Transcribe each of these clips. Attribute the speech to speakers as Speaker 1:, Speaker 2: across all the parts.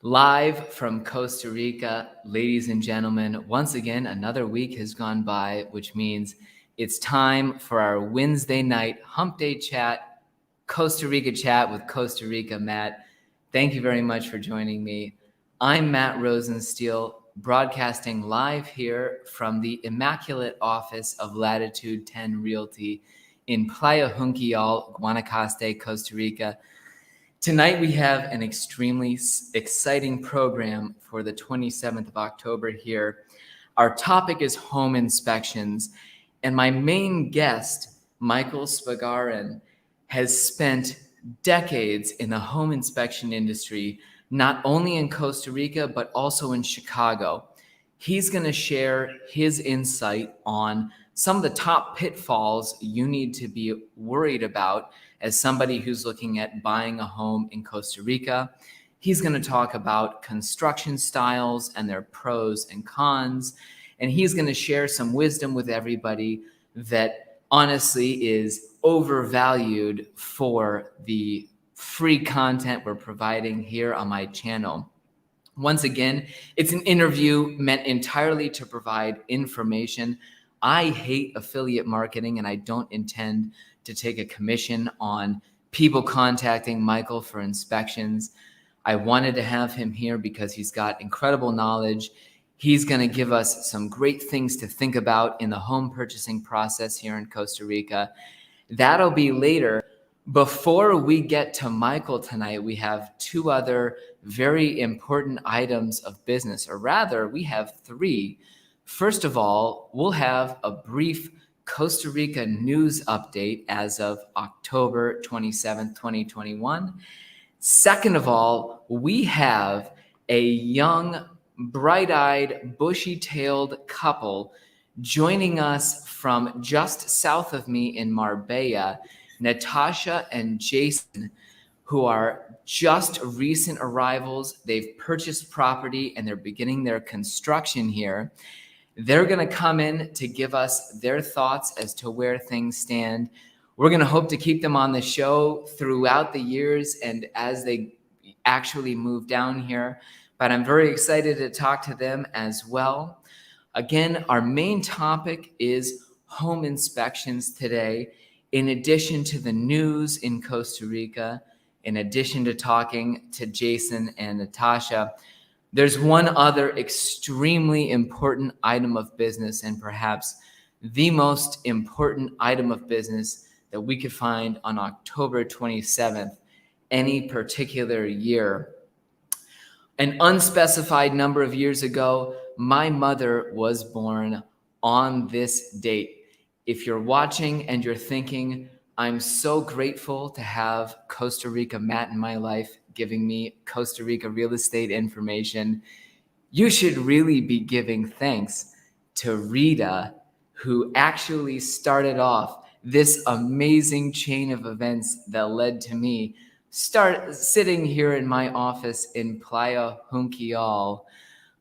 Speaker 1: Live from Costa Rica, ladies and gentlemen, once again, another week has gone by, which means it's time for our Wednesday night hump day chat, Costa Rica chat with Costa Rica Matt. Thank you very much for joining me. I'm Matt Rosensteel, broadcasting live here from the immaculate office of Latitude 10 Realty in Playa Junquial, Guanacaste, Costa Rica. Tonight we have an extremely exciting program for the 27th of October here. Our topic is home inspections, and my main guest, Michael Spagharin, has spent decades in the home inspection industry, not only in Costa Rica, but also in Chicago. He's going to share his insight on some of the top pitfalls you need to be worried about as somebody who's looking at buying a home in Costa Rica. He's going to talk about construction styles and their pros and cons. And he's going to share some wisdom with everybody that honestly is overvalued for the free content we're providing here on my channel. Once again, it's an interview meant entirely to provide information. I hate affiliate marketing, and I don't intend to take a commission on people contacting Michael for inspections. I wanted to have him here because he's got incredible knowledge. He's going to give us some great things to think about in the home purchasing process here in Costa Rica. That'll be later. Before we get to Michael tonight, we have two other very important items of business, or rather, we have three. First of all, we'll have a brief Costa Rica news update as of October 27th, 2021. Second of all, we have a young, bright-eyed, bushy-tailed couple joining us from just south of me in Marbella, Natasha and Jason, who are just recent arrivals. They've purchased property and they're beginning their construction here. They're going to come in to give us their thoughts as to where things stand. We're going to hope to keep them on the show throughout the years and as they actually move down here. But I'm very excited to talk to them as well. Again, our main topic is home inspections today. In addition to the news in Costa Rica, in addition to talking to Jason and Natasha, there's one other extremely important item of business, and perhaps the most important item of business that we could find on October 27th, any particular year. An unspecified number of years ago, my mother was born on this date. If you're watching and you're thinking, I'm so grateful to have Costa Rica Matt in my life, giving me Costa Rica real estate information, you should really be giving thanks to Rita, who actually started off this amazing chain of events that led to me sitting here in my office in Playa Junquial.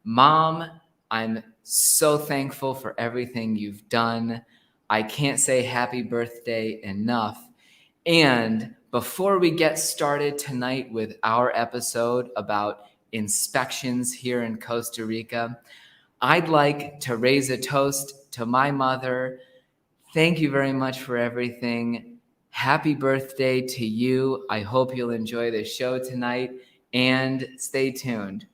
Speaker 1: Mom, I'm so thankful for everything you've done. I can't say happy birthday enough. And before we get started tonight with our episode about inspections here in Costa Rica, I'd like to raise a toast to my mother. Thank you very much for everything. Happy birthday to you. I hope you'll enjoy the show tonight and stay tuned.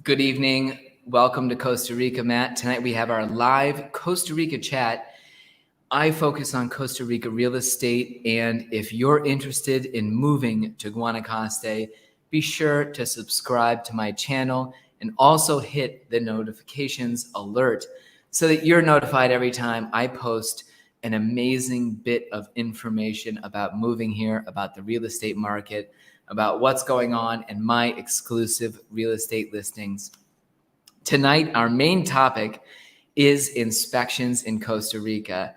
Speaker 1: Good evening. Welcome to Costa Rica, Matt. Tonight we have our live Costa Rica chat. I focus on Costa Rica real estate, and if you're interested in moving to Guanacaste, be sure to subscribe to my channel and also hit the notifications alert so that you're notified every time I post an amazing bit of information about moving here, about the real estate market, about what's going on in my exclusive real estate listings. Tonight, our main topic is inspections in Costa Rica.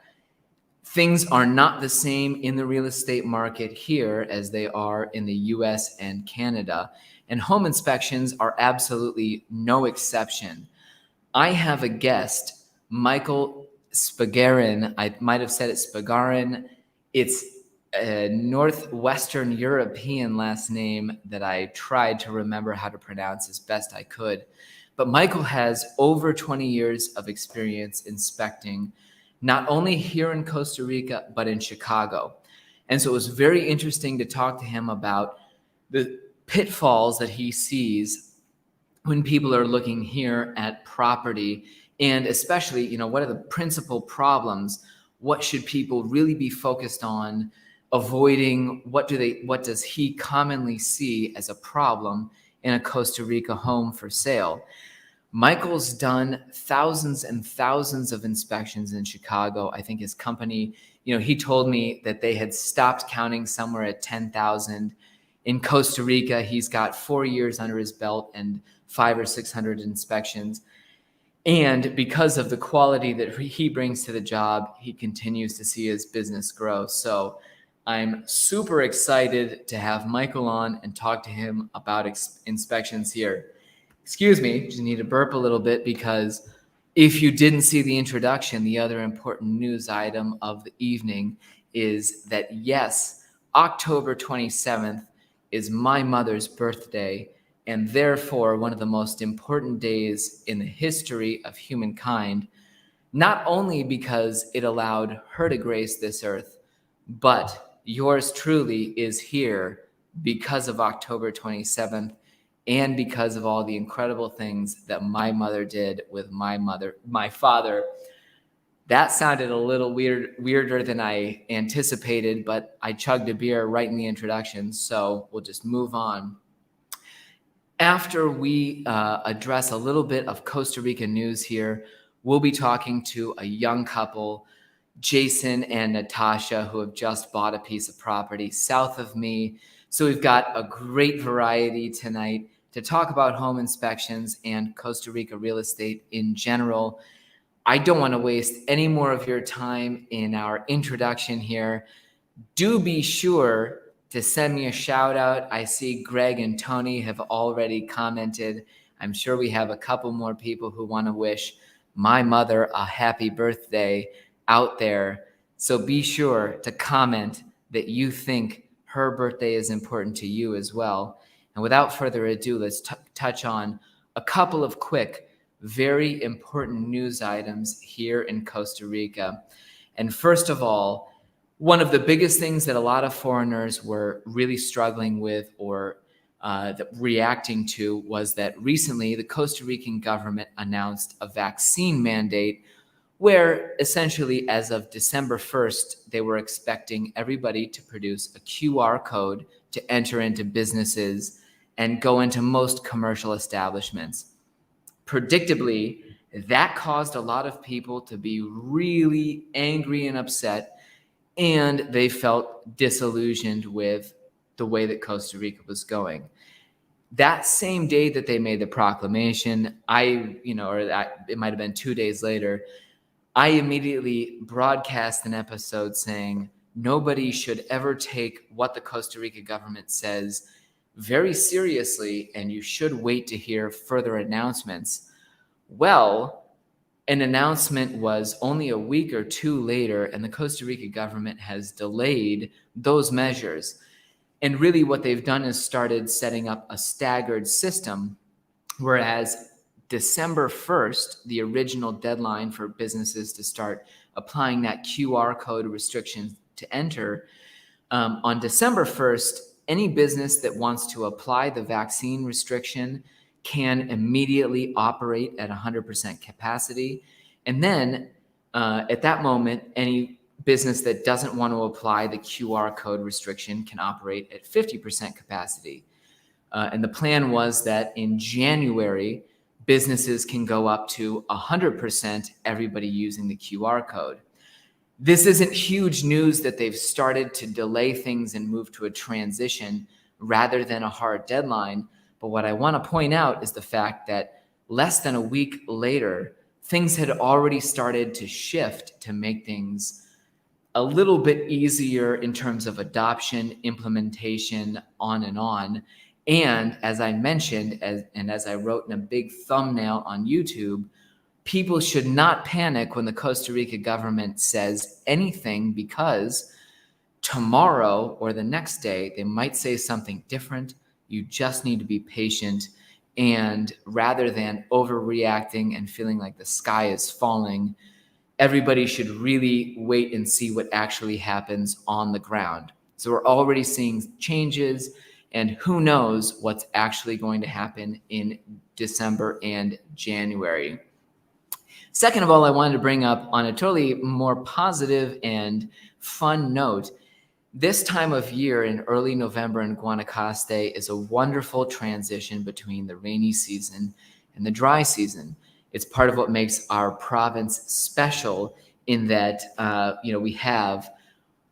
Speaker 1: Things are not the same in the real estate market here as they are in the US and Canada. and home inspections are absolutely no exception. I have a guest, Michael Spagharin. I might have said it Spagharin. It's a Northwestern European last name that I tried to remember how to pronounce as best I could. But Michael has over 20 years of experience inspecting, not only here in Costa Rica, but in Chicago. And so it was very interesting to talk to him about the pitfalls that he sees when people are looking here at property, and especially, what are the principal problems? What should people really be focused on avoiding? What does he commonly see as a problem in a Costa Rica home for sale? Michael's done thousands and thousands of inspections in Chicago. I think his company, he told me that they had stopped counting somewhere at 10,000. In Costa Rica, he's got 4 years under his belt and 500 or 600 inspections. And because of the quality that he brings to the job, he continues to see his business grow. So I'm super excited to have Michael on and talk to him about inspections here. Excuse me, just need to burp a little bit, because if you didn't see the introduction, the other important news item of the evening is that, yes, October 27th is my mother's birthday, and therefore one of the most important days in the history of humankind, not only because it allowed her to grace this earth, but yours truly is here because of October 27th and because of all the incredible things that my mother did with my father. That sounded a little weirder than I anticipated, but I chugged a beer right in the introduction, so we'll just move on. After we address a little bit of Costa Rica news here, we'll be talking to a young couple, Jason and Natasha, who have just bought a piece of property south of me. So we've got a great variety tonight to talk about home inspections and Costa Rica real estate in general. I don't want to waste any more of your time in our introduction here. Do be sure to send me a shout out. I see Greg and Tony have already commented. I'm sure we have a couple more people who want to wish my mother a happy birthday out there. So be sure to comment that you think her birthday is important to you as well. And without further ado, let's touch on a couple of quick, very important news items here in Costa Rica. And first of all, one of the biggest things that a lot of foreigners were really struggling with or reacting to was that recently the Costa Rican government announced a vaccine mandate where essentially as of December 1st, they were expecting everybody to produce a QR code to enter into businesses and go into most commercial establishments. Predictably, that caused a lot of people to be really angry and upset, and they felt disillusioned with the way that Costa Rica was going. That same day that they made the proclamation, it might have been 2 days later, I immediately broadcast an episode saying nobody should ever take what the Costa Rica government says very seriously, and you should wait to hear further announcements. Well, an announcement was only a week or two later, and the Costa Rica government has delayed those measures. And really what they've done is started setting up a staggered system, whereas December 1st, the original deadline for businesses to start applying that QR code restriction to enter, on December 1st, any business that wants to apply the vaccine restriction can immediately operate at 100% capacity. And then at that moment, any business that doesn't want to apply the QR code restriction can operate at 50% capacity. And the plan was that in January, businesses can go up to 100% everybody using the QR code. This isn't huge news that they've started to delay things and move to a transition rather than a hard deadline. But what I want to point out is the fact that less than a week later, things had already started to shift to make things a little bit easier in terms of adoption, implementation, on and on. And as I mentioned, as I wrote in a big thumbnail on YouTube, people should not panic when the Costa Rica government says anything, because tomorrow or the next day, they might say something different. You just need to be patient. And rather than overreacting and feeling like the sky is falling, everybody should really wait and see what actually happens on the ground. So we're already seeing changes, and who knows what's actually going to happen in December and January. Second of all, I wanted to bring up, on a totally more positive and fun note, this time of year in early November in Guanacaste is a wonderful transition between the rainy season and the dry season. It's part of what makes our province special, in that we have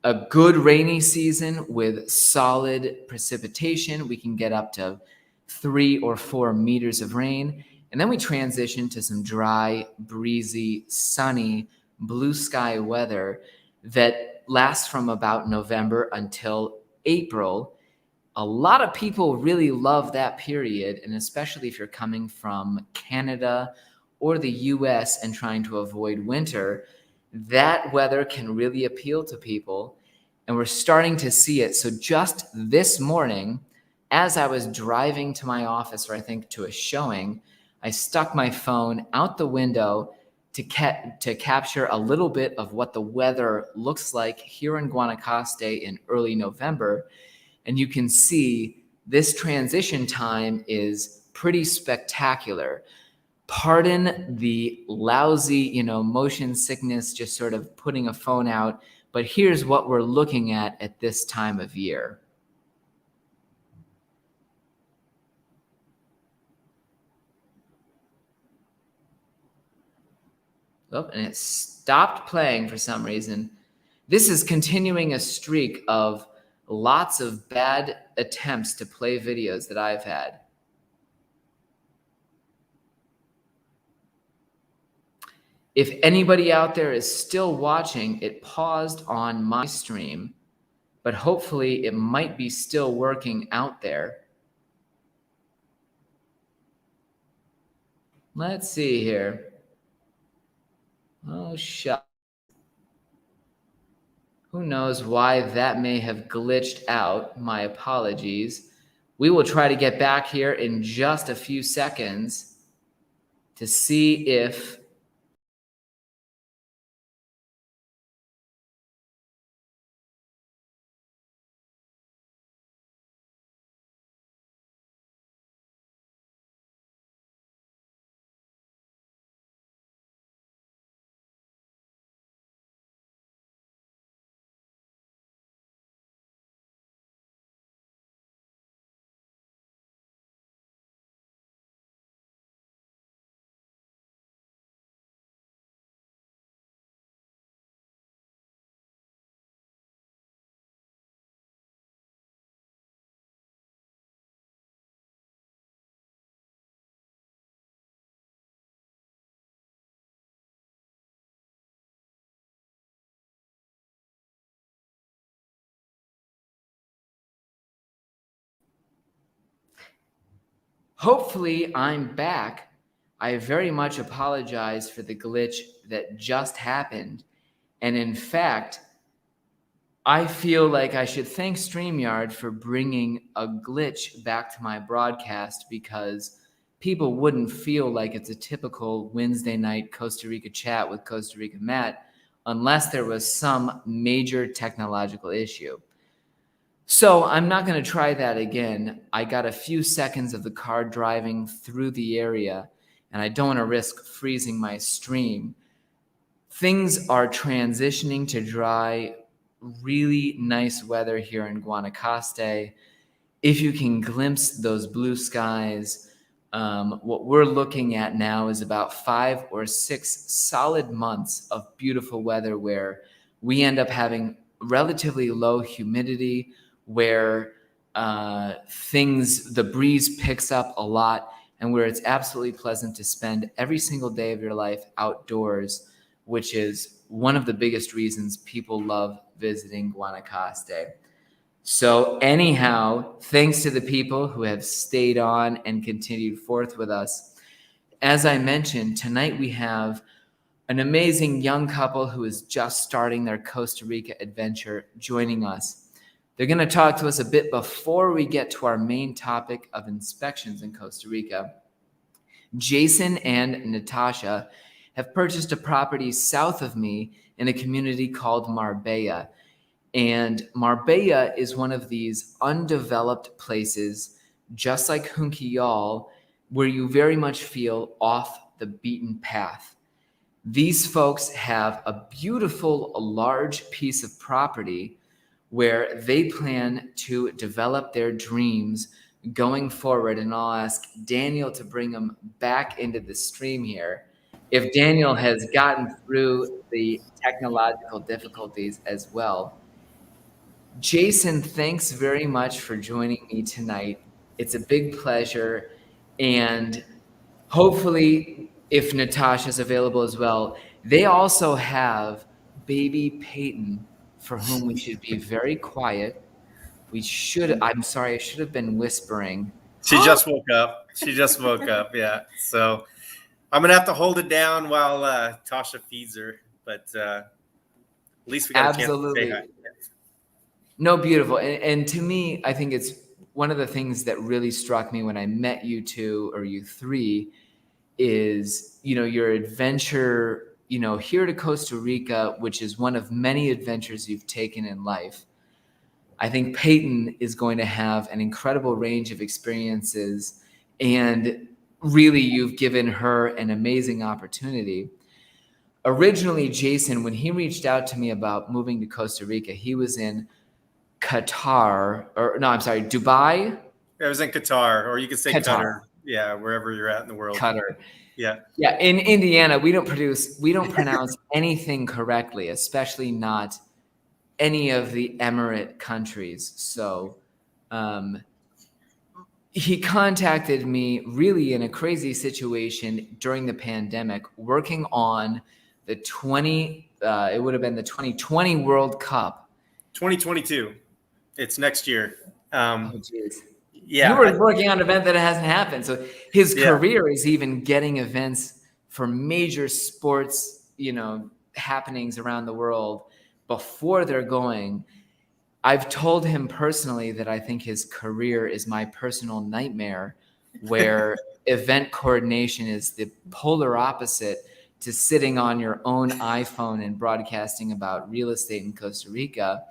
Speaker 1: a good rainy season with solid precipitation. We can get up to 3 or 4 meters of rain. And then we transition to some dry, breezy, sunny, blue sky weather that lasts from about November until April. A lot of people really love that period, and especially if you're coming from Canada or the US and trying to avoid winter, that weather can really appeal to people, and we're starting to see it. So just this morning, as I was driving to my office, or I think to a showing, I stuck my phone out the window to capture a little bit of what the weather looks like here in Guanacaste in early November. And you can see this transition time is pretty spectacular. Pardon the lousy, motion sickness, just sort of putting a phone out, but here's what we're looking at this time of year. Oh, and it stopped playing for some reason. This is continuing a streak of lots of bad attempts to play videos that I've had. If anybody out there is still watching, it paused on my stream, but hopefully it might be still working out there. Let's see here. Oh, shucks. Who knows why that may have glitched out? My apologies. We will try to get back here in just a few seconds to see if hopefully I'm back. I very much apologize for the glitch that just happened. And in fact, I feel like I should thank StreamYard for bringing a glitch back to my broadcast, because people wouldn't feel like it's a typical Wednesday night Costa Rica chat with Costa Rica Matt unless there was some major technological issue. So I'm not going to try that again. I got a few seconds of the car driving through the area, and I don't want to risk freezing my stream. Things are transitioning to dry, really nice weather here in Guanacaste. If you can glimpse those blue skies, what we're looking at now is about 5 or 6 solid months of beautiful weather, where we end up having relatively low humidity, where the breeze picks up a lot, and where it's absolutely pleasant to spend every single day of your life outdoors, which is one of the biggest reasons people love visiting Guanacaste. So anyhow, thanks to the people who have stayed on and continued forth with us. As I mentioned, tonight we have an amazing young couple who is just starting their Costa Rica adventure joining us. They're going to talk to us a bit before we get to our main topic of inspections in Costa Rica. Jason and Natasha have purchased a property south of me in a community called Marbella. And Marbella is one of these undeveloped places, just like Junquillal, where you very much feel off the beaten path. These folks have a beautiful, large piece of property where they plan to develop their dreams going forward. And I'll ask Daniel to bring them back into the stream here. If Daniel has gotten through the technological difficulties as well. Jason, thanks very much for joining me tonight. It's a big pleasure. And hopefully, if Natasha's available as well, they also have baby Peyton, for whom we should be very quiet. I'm sorry, I should have been whispering.
Speaker 2: She just woke up. Yeah. So I'm going to have to hold it down while Tasha feeds her. But at least we got a chance to say hi.
Speaker 1: No, beautiful. And to me, I think it's one of the things that really struck me when I met you two or you three is, your adventure, here to Costa Rica, which is one of many adventures you've taken in life. I think Peyton is going to have an incredible range of experiences, and really you've given her an amazing opportunity. Originally, Jason, when he reached out to me about moving to Costa Rica, he was in Dubai.
Speaker 2: I was in Qatar, or you could say Qatar. Yeah, wherever you're at in the world.
Speaker 1: Qatar.
Speaker 2: Yeah.
Speaker 1: Yeah, in Indiana, we don't pronounce anything correctly, especially not any of the Emirate countries. So he contacted me really in a crazy situation during the pandemic, working on the 2020 World Cup.
Speaker 2: 2022. It's next year.
Speaker 1: Oh, geez.
Speaker 2: Yeah.
Speaker 1: You were working on an event that hasn't happened. So his career is even getting events for major sports, happenings around the world before they're going. I've told him personally that I think his career is my personal nightmare, where event coordination is the polar opposite to sitting on your own iPhone and broadcasting about real estate in Costa Rica.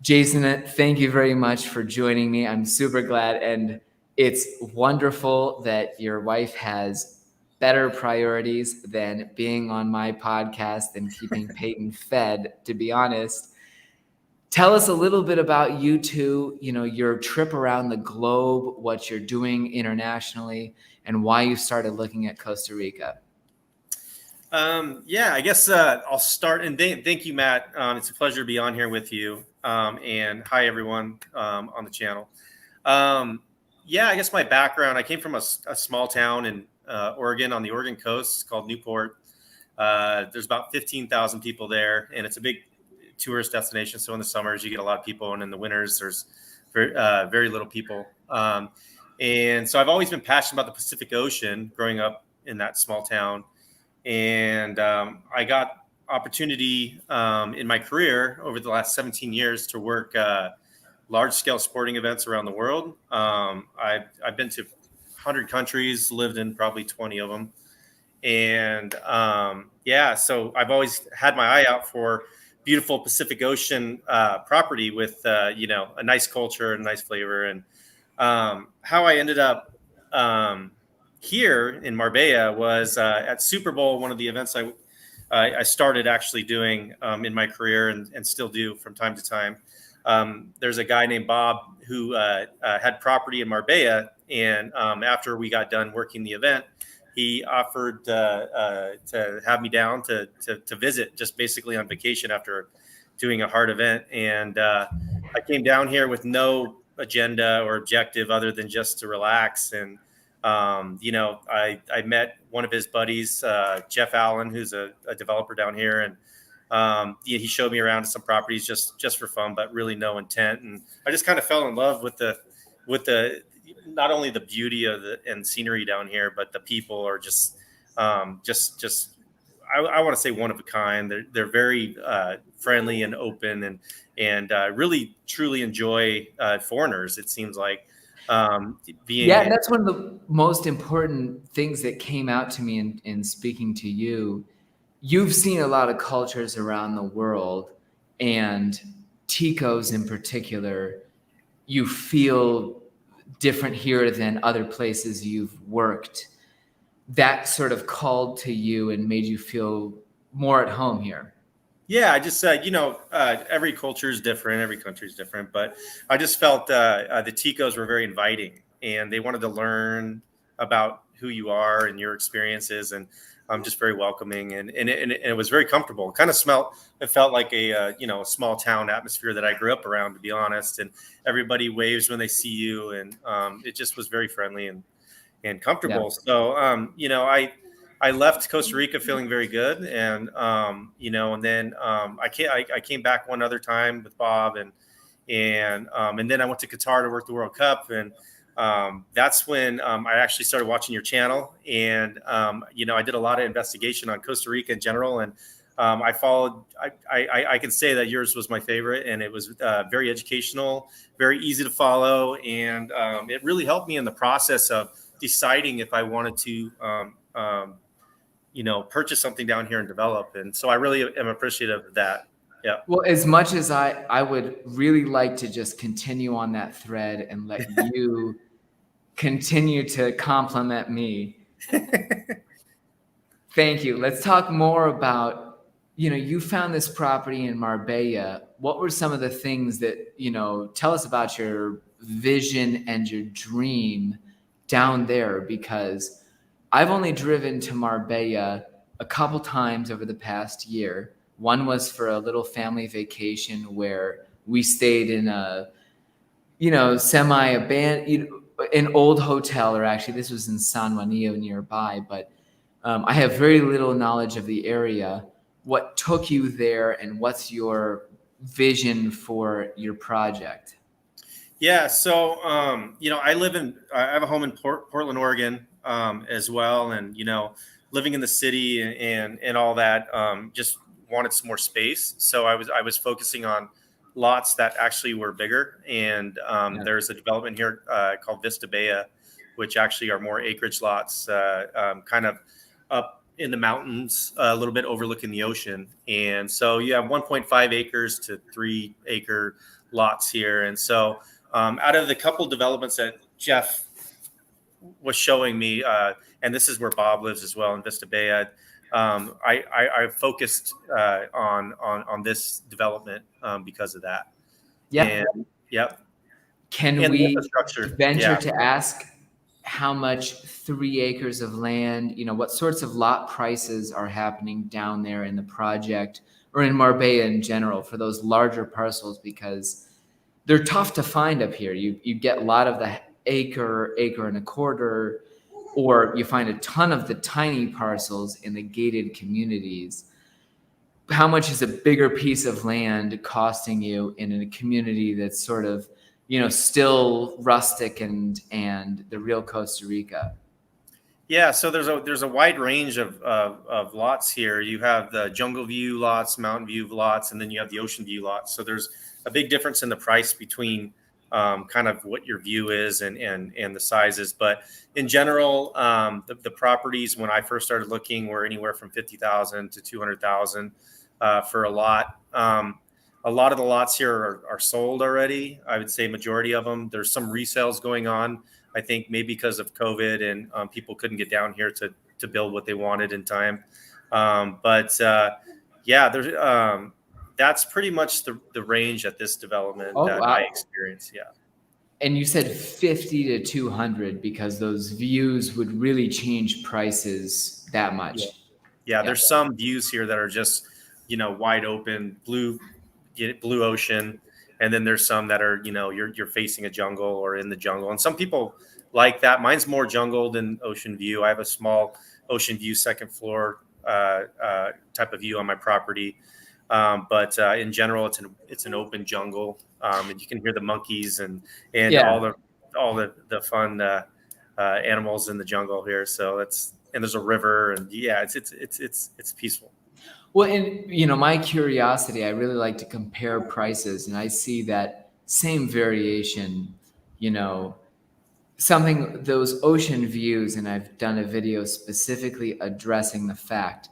Speaker 1: Jason, thank you very much for joining me. I'm super glad. And it's wonderful that your wife has better priorities than being on my podcast and keeping Peyton fed, to be honest. Tell us a little bit about you two, your trip around the globe, what you're doing internationally, and why you started looking at Costa Rica.
Speaker 2: I guess I'll start. And thank you, Matt. It's a pleasure to be on here with you. And hi, everyone on the channel. I guess my background, I came from a small town in Oregon, on the Oregon coast, called Newport. There's about 15,000 people there, and it's a big tourist destination. So in the summers, you get a lot of people, and in the winters, there's very little people. And so I've always been passionate about the Pacific Ocean growing up in that small town. And I got opportunity in my career over the last 17 years to work large-scale sporting events around the world. I've been to 100 countries, lived in probably 20 of them. And so I've always had my eye out for beautiful Pacific Ocean property with, a nice culture and nice flavor. And how I ended up here in Marbella was at Super Bowl, one of the events I started actually doing in my career and still do from time to time. There's a guy named Bob who had property in Marbella, and after we got done working the event, he offered to have me down to visit, just basically on vacation after doing a hard event. And I came down here with no agenda or objective other than just to relax. And I met one of his buddies, Jeff Allen, who's a developer down here, and He showed me around to some properties just for fun, but really no intent. And I just kind of fell in love with the not only the beauty of and scenery down here, but the people are just I want to say one of a kind. They're very friendly and open, and really truly enjoy foreigners. It seems like
Speaker 1: Yeah,
Speaker 2: being.
Speaker 1: and that's one of the most important things that came out to me in speaking to you. You've seen a lot of cultures around the world, and Ticos in particular, you feel different here than other places you've worked. That sort of called to you and made you feel more at home here.
Speaker 2: Yeah, I just every culture is different, every country is different, but I just felt the Ticos were very inviting, and they wanted to learn about who you are and your experiences, and just very welcoming, and it was very comfortable. It felt like a small town atmosphere that I grew up around, to be honest. And everybody waves when they see you, and it just was very friendly and
Speaker 1: Yeah.
Speaker 2: comfortable. So, I left Costa Rica feeling very good, and and then I came back one other time with Bob, and then I went to Qatar to work the World Cup, and that's when I actually started watching your channel, and I did a lot of investigation on Costa Rica in general, and I followed. I can say that yours was my favorite, and it was very educational, very easy to follow, and it really helped me in the process of deciding if I wanted to, purchase something down here and develop. And so I really am appreciative of that. Yeah.
Speaker 1: Well, as much as I would really like to just continue on that thread and let you continue to compliment me. Thank you. Let's talk more about, you found this property in Marbella. What were some of the things that, tell us about your vision and your dream down there? Because I've only driven to Marbella a couple times over the past year. One was for a little family vacation where we stayed in a, semi-abandoned, an old hotel, or actually this was in San Juanillo nearby, but I have very little knowledge of the area. What took you there, and what's your vision for your project?
Speaker 2: Yeah. So, I have a home in Portland, Oregon, as well. And, living in the city and all that, just wanted some more space. So I was focusing on lots that actually were bigger. And
Speaker 1: Yeah.
Speaker 2: there's a development here called Vista Baya, which actually are more acreage lots, kind of up in the mountains, a little bit overlooking the ocean. And so you have 1.5 acres to 3 acre lots here. And so out of the couple developments that Jeff was showing me, and this is where Bob lives as well in Vista Baya, I focused on this development because of that.
Speaker 1: Yeah.
Speaker 2: And yep,
Speaker 1: Can
Speaker 2: and the
Speaker 1: we
Speaker 2: infrastructure.
Speaker 1: venture
Speaker 2: Yeah.
Speaker 1: to ask how much 3 acres of land, what sorts of lot prices are happening down there in the project or in Marbella in general for those larger parcels? Because they're tough to find up here. You get a lot of the acre and a quarter, or you find a ton of the tiny parcels in the gated communities. How much is a bigger piece of land costing you in a community that's sort of, still rustic and the real Costa Rica?
Speaker 2: Yeah, so there's a wide range of lots here. You have the jungle view lots, mountain view lots, and then you have the ocean view lots. So there's a big difference in the price between kind of what your view is and the sizes. But in general, the properties when I first started looking were anywhere from 50,000 to 200,000 for a lot. A lot of the lots here are sold already. I would say majority of them. There's some resales going on. I think maybe because of COVID and people couldn't get down here to build what they wanted in time. Yeah, there's that's pretty much the range at this development
Speaker 1: Oh,
Speaker 2: that I
Speaker 1: wow.
Speaker 2: experienced. Yeah.
Speaker 1: And you said 50 to 200 because those views would really change prices that
Speaker 2: Yeah.
Speaker 1: much.
Speaker 2: Yeah.
Speaker 1: Yeah.
Speaker 2: There's some views here that are just, wide open, blue ocean. And then there's some that are, you're facing a jungle or in the jungle. And some people like that. Mine's more jungle than ocean view. I have a small ocean view, second floor type of view on my property. But in general, it's an open jungle, and you can hear the monkeys and
Speaker 1: Yeah.
Speaker 2: all the fun animals in the jungle here. So and there's a river, and yeah, it's peaceful.
Speaker 1: Well, and my curiosity, I really like to compare prices, and I see that same variation, you know, something, those ocean views, and I've done a video specifically addressing the fact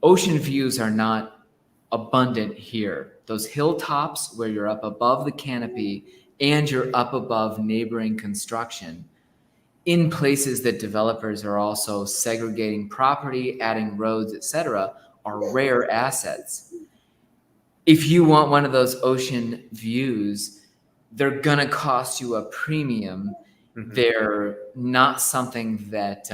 Speaker 1: ocean views are not abundant here. Those hilltops where you're up above the canopy and you're up above neighboring construction in places that developers are also segregating property, adding roads, etc., are rare assets. If you want one of those ocean views, they're gonna cost you a premium.
Speaker 2: Mm-hmm.
Speaker 1: They're not something that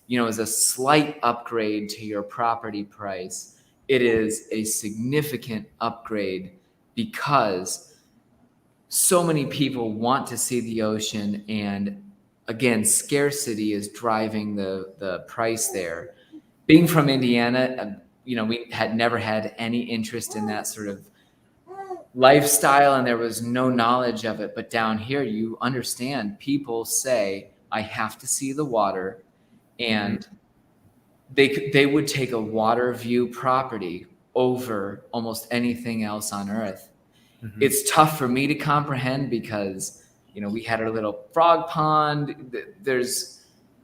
Speaker 1: is a slight upgrade to your property price. It is a significant upgrade because so many people want to see the ocean, and again, scarcity is driving the price there. Being from Indiana, we had never had any interest in that sort of lifestyle, and there was no knowledge of it. But down here, you understand, people say, I have to see the water, and they would take a water view property over almost anything else on earth.
Speaker 2: Mm-hmm.
Speaker 1: It's tough for me to comprehend because we had our little frog pond.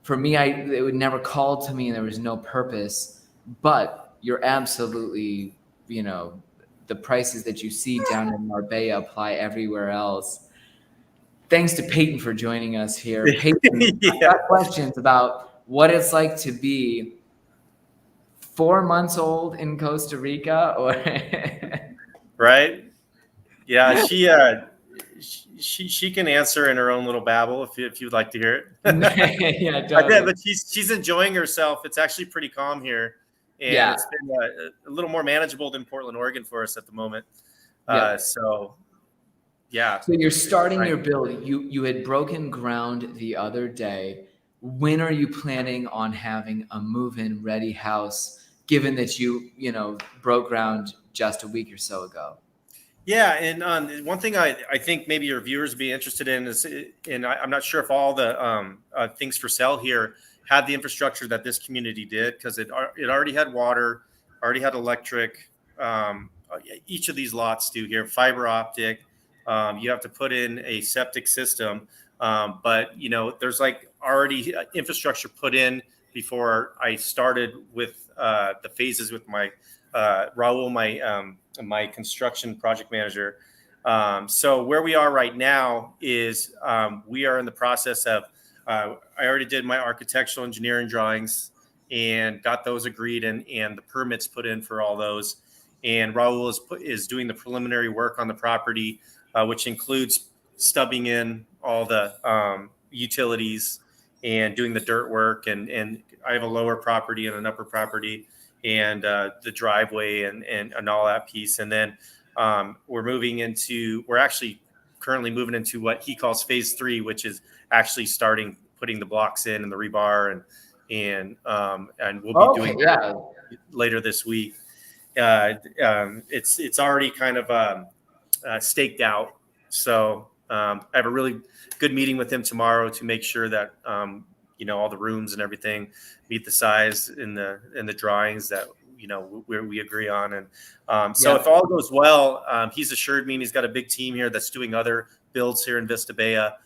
Speaker 1: For me, it would never call to me, and there was no purpose. But you're absolutely, the prices that you see down in Marbella apply everywhere else. Thanks to Peyton for joining us here. Peyton,
Speaker 2: Yeah.
Speaker 1: I've got questions about what it's like to be 4 months old in Costa Rica, or
Speaker 2: Right. Yeah, she can answer in her own little babble if you'd like to hear it.
Speaker 1: Yeah, totally.
Speaker 2: But she's enjoying herself. It's actually pretty calm here, and
Speaker 1: Yeah.
Speaker 2: it's been a little more manageable than Portland, Oregon for us at the moment.
Speaker 1: Yeah.
Speaker 2: So yeah.
Speaker 1: So you're starting your build. You had broken ground the other day. When are you planning on having a move-in ready house, given that you broke ground just a week or so ago?
Speaker 2: Yeah, and one thing I think maybe your viewers would be interested in is, and I'm not sure if all the things for sale here had the infrastructure that this community did, because it already had water, already had electric. Each of these lots do here, fiber optic. You have to put in a septic system, but there's like already infrastructure put in before I started with the phases with my Raul, my construction project manager. So where we are right now is we are in the process of, I already did my architectural engineering drawings and got those agreed, and the permits put in for all those. And Raul is doing the preliminary work on the property, which includes stubbing in all the utilities and doing the dirt work. And I have a lower property and an upper property, and the driveway and all that piece. And then we're actually currently moving into what he calls phase 3, which is actually starting putting the blocks in and the rebar, and we'll be doing that later this week. It's already kind of staked out. So I have a really good meeting with him tomorrow to make sure that all the rooms and everything meet the size in the drawings that we agree on. And so if all goes well, he's assured me, and he's got a big team here that's doing other builds here in Vista Bella.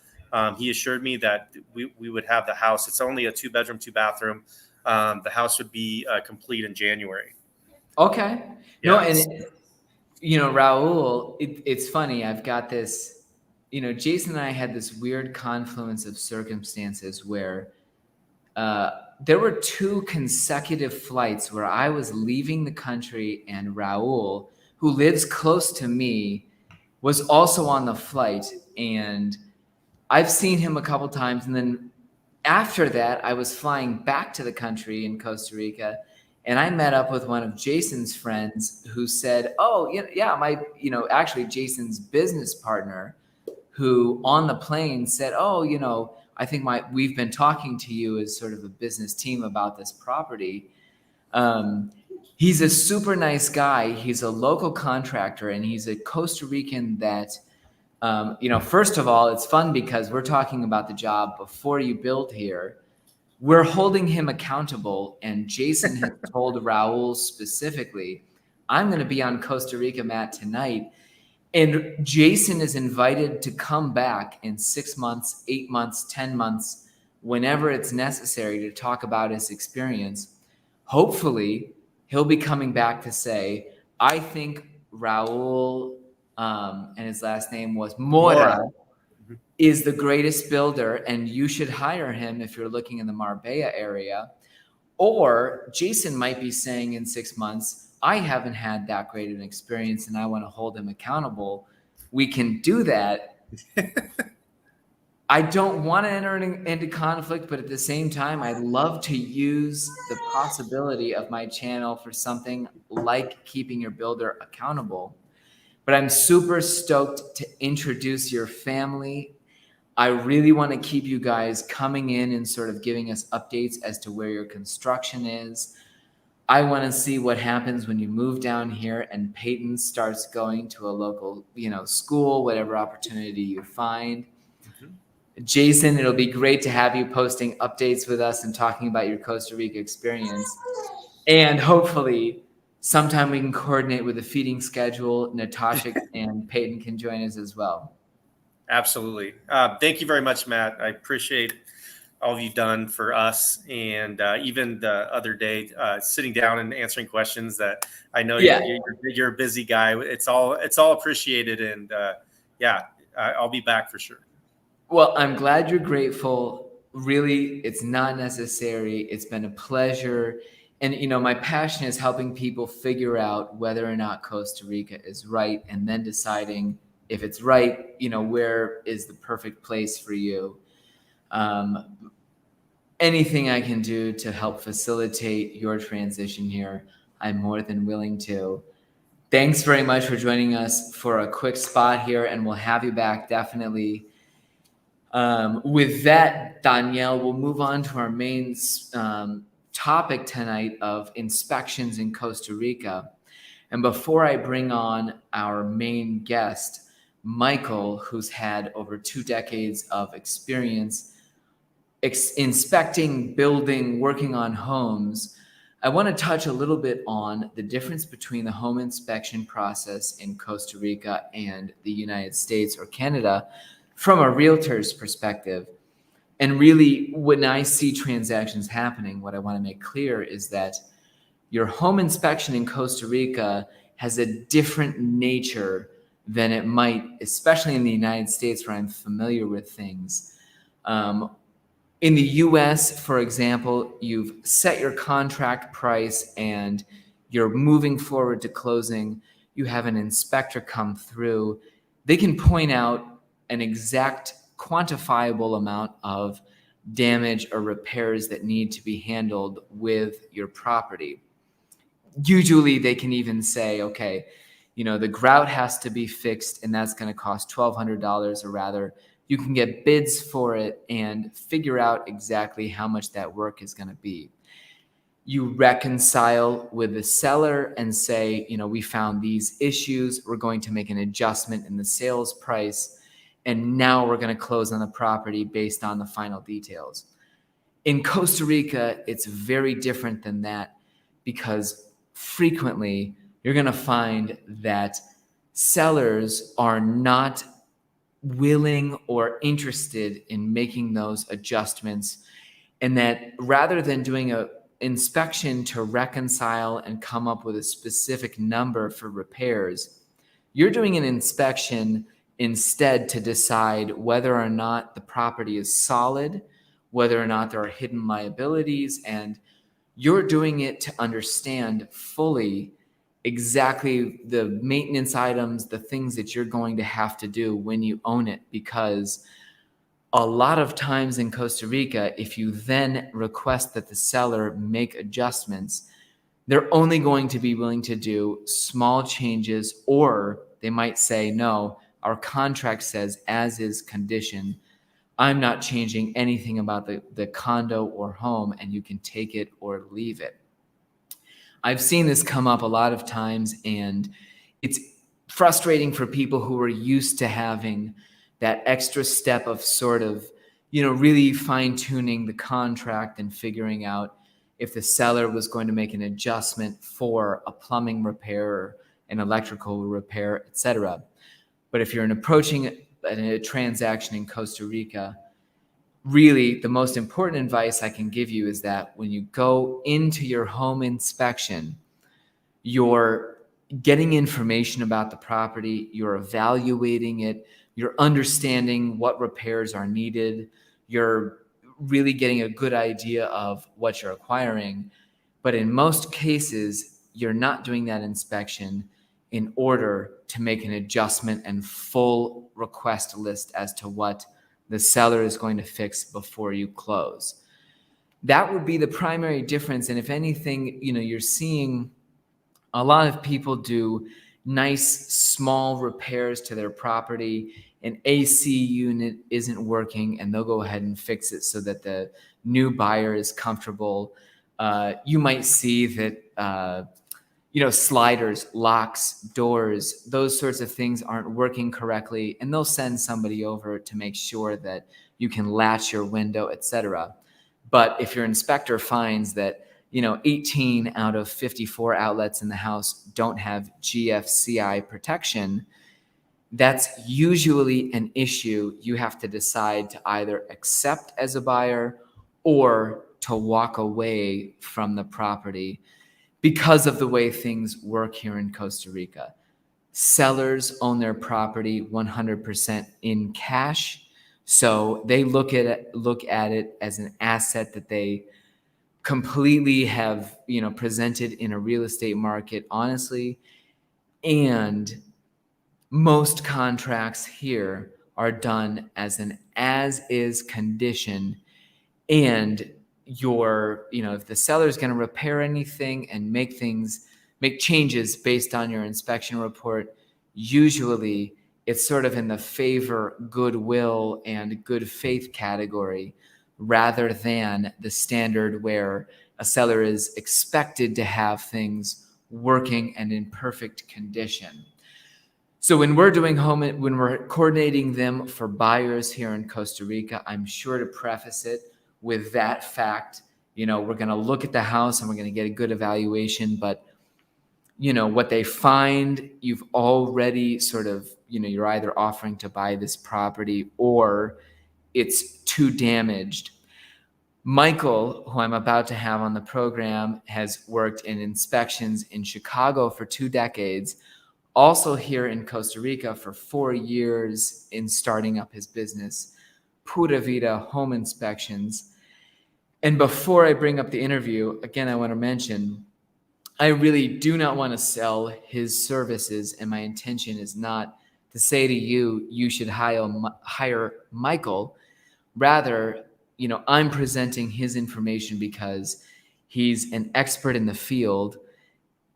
Speaker 2: He assured me that we would have the house. It's only a 2-bedroom, 2-bathroom. The house would be complete in January.
Speaker 1: Okay.
Speaker 2: Yeah.
Speaker 1: No, and Raul, it's funny. I've got this, Jason and I had this weird confluence of circumstances where there were 2 consecutive flights where I was leaving the country, and Raul, who lives close to me, was also on the flight. And I've seen him a couple times. And then after that, I was flying back to the country in Costa Rica, and I met up with one of Jason's friends who said, oh, yeah, actually Jason's business partner, who on the plane said, oh, I think we've been talking to you as sort of a business team about this property. He's a super nice guy. He's a local contractor, and he's a Costa Rican that, first of all, it's fun because we're talking about the job before you build here. We're holding him accountable, and Jason has told Raul specifically, I'm going to be on Costa Rica, Matt, tonight. And Jason is invited to come back in 6 months, 8 months, 10 months, whenever it's necessary to talk about his experience. Hopefully, he'll be coming back to say, I think Raul, and his last name was Mora, is the greatest builder, and you should hire him if you're looking in the Marbella area. Or Jason might be saying in 6 months, I haven't had that great an experience and I want to hold him accountable. We can do that. I don't want to enter into conflict, but at the same time, I'd love to use the possibility of my channel for something like keeping your builder accountable. But I'm super stoked to introduce your family. I really want to keep you guys coming in and sort of giving us updates as to where your construction is. I want to see what happens when you move down here and Peyton starts going to a local, school, whatever opportunity you find. Jason, it'll be great to have you posting updates with us and talking about your Costa Rica experience. And hopefully sometime we can coordinate with a feeding schedule. Natasha and Peyton can join us as well.
Speaker 2: Absolutely. Thank you very much, Matt. I appreciate all you've done for us, and even the other day, sitting down and answering questions that I know you're a busy guy. It's all appreciated, and I'll be back for sure.
Speaker 1: Well, I'm glad you're grateful. Really, it's not necessary. It's been a pleasure. And, my passion is helping people figure out whether or not Costa Rica is right, and then deciding if it's right, where is the perfect place for you. Anything I can do to help facilitate your transition here, I'm more than willing to. Thanks very much for joining us for a quick spot here, and we'll have you back definitely. With that, Danielle, we'll move on to our main topic tonight of inspections in Costa Rica. And before I bring on our main guest, Michael, who's had over 2 decades of experience inspecting, building, working on homes, I want to touch a little bit on the difference between the home inspection process in Costa Rica and the United States or Canada from a realtor's perspective. And really, when I see transactions happening, what I want to make clear is that your home inspection in Costa Rica has a different nature than it might, especially in the United States where I'm familiar with things. In the US, for example, you've set your contract price and you're moving forward to closing. You have an inspector come through. They can point out an exact quantifiable amount of damage or repairs that need to be handled with your property. Usually they can even say, okay, the grout has to be fixed and that's going to cost $1,200, or rather you can get bids for it and figure out exactly how much that work is going to be. You reconcile with the seller and say, we found these issues. We're going to make an adjustment in the sales price. And now we're going to close on the property based on the final details. In Costa Rica, it's very different than that, because frequently you're going to find that sellers are not willing or interested in making those adjustments, and that rather than doing an inspection to reconcile and come up with a specific number for repairs, you're doing an inspection instead to decide whether or not the property is solid, whether or not there are hidden liabilities, and you're doing it to understand fully exactly the maintenance items, the things that you're going to have to do when you own it. Because a lot of times in Costa Rica, if you then request that the seller make adjustments, they're only going to be willing to do small changes, or they might say, no, our contract says as is condition. I'm not changing anything about the condo or home, and you can take it or leave it. I've seen this come up a lot of times, and it's frustrating for people who are used to having that extra step of sort of, really fine tuning the contract and figuring out if the seller was going to make an adjustment for a plumbing repair, an electrical repair, etc. But if you're approaching a transaction in Costa Rica, really the most important advice I can give you is that when you go into your home inspection, you're getting information about the property, you're evaluating it, you're understanding what repairs are needed, you're really getting a good idea of what you're acquiring. But in most cases, you're not doing that inspection in order to make an adjustment and full request list as to what the seller is going to fix before you close. That would be the primary difference. And if anything, you're seeing a lot of people do nice small repairs to their property. An AC unit isn't working, and they'll go ahead and fix it so that the new buyer is comfortable. You might see that sliders, locks, doors, those sorts of things aren't working correctly, and they'll send somebody over to make sure that you can latch your window, etc. But if your inspector finds that 18 out of 54 outlets in the house don't have GFCI protection, that's usually an issue you have to decide to either accept as a buyer or to walk away from the property because of the way things work here in Costa Rica. Sellers own their property 100% in cash, so they look at it as an asset that they completely have presented in a real estate market honestly. And most contracts here are done as an as-is condition, and if the seller is going to repair anything and make changes based on your inspection report, usually it's sort of in the favor, goodwill, and good faith category, rather than the standard where a seller is expected to have things working and in perfect condition. So when we're coordinating them for buyers here in Costa Rica, I'm sure to preface it with that fact. We're going to look at the house and we're going to get a good evaluation, but what they find, you've already sort of, you're either offering to buy this property or it's too damaged. Michael, who I'm about to have on the program, has worked in inspections in Chicago for 2 decades, also here in Costa Rica for 4 years in starting up his business, Pura Vida Home Inspections. And before I bring up the interview, again, I want to mention, I really do not want to sell his services, and my intention is not to say to you, you should hire Michael. Rather, I'm presenting his information because he's an expert in the field.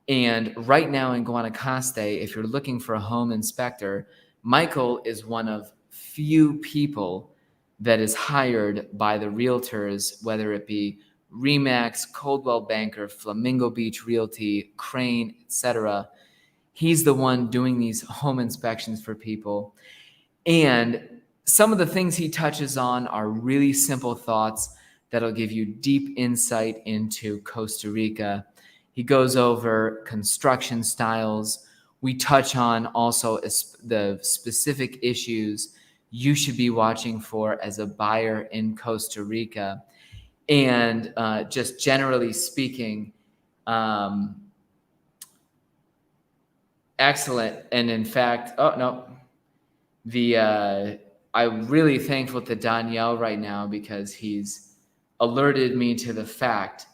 Speaker 1: And right now in Guanacaste, if you're looking for a home inspector, Michael is one of few people that is hired by the realtors, whether it be Remax, Coldwell Banker, Flamingo Beach Realty, Crane, etc. He's the one doing these home inspections for people. And some of the things he touches on are really simple thoughts that'll give you deep insight into Costa Rica. He goes over construction styles. We touch on also the specific issues you should be watching for as a buyer in Costa Rica. And just generally speaking, excellent. And in fact, I'm really thankful to Danielle right now because he's alerted me to the fact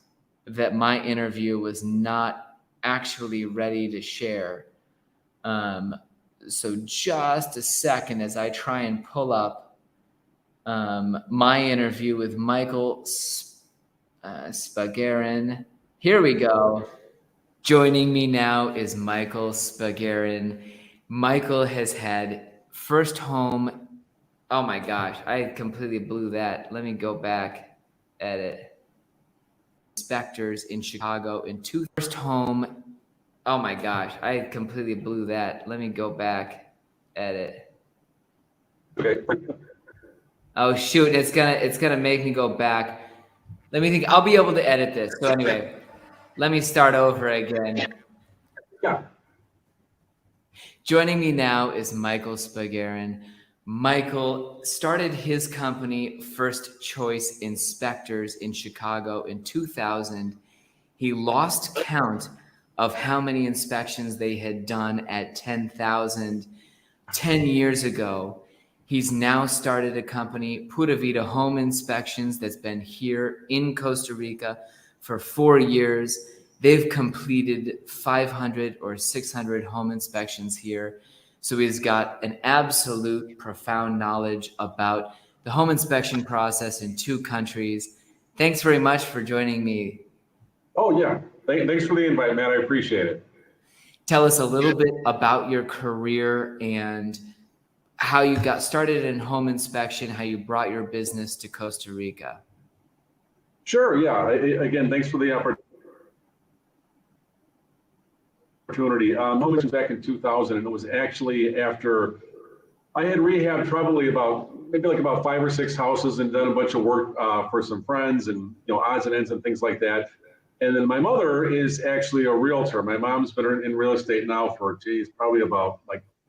Speaker 1: that my interview was not actually ready to share. So just a second as I try and pull up my interview with Michael Spagharin. Here we go. Joining me now is Michael Spagharin. Michael has had first home. Oh my gosh, I completely blew that. Let me go back, edit. Inspectors in Chicago in two first home. Oh my gosh, I completely blew that. Let me go back, edit.
Speaker 3: Okay.
Speaker 1: Oh shoot, it's gonna make me go back. Let me think. I'll be able to edit this. So anyway, let me start over again.
Speaker 3: Yeah.
Speaker 1: Joining me now is Michael Spagharin. Michael started his company, First Choice Inspectors, in Chicago in 2000. He lost count of how many inspections they had done at 10,000 10 years ago. He's now started a company, Pura Vida Home Inspections, that's been here in Costa Rica for 4 years. They've completed 500 or 600 home inspections here. So he's got an absolute profound knowledge about the home inspection process in 2 countries. Thanks very much for joining me.
Speaker 3: Oh, yeah. Thanks for the invite, man. I appreciate it.
Speaker 1: Tell us a little bit about your career and how you got started in home inspection, how you brought your business to Costa Rica.
Speaker 3: Sure, yeah. Again, thanks for the opportunity. Home inspection back in 2000, and it was actually after I had rehabbed probably about 5 or 6 houses and done a bunch of work for some friends and odds and ends and things like that. And then my mother is actually a realtor. My mom's been in real estate now for probably about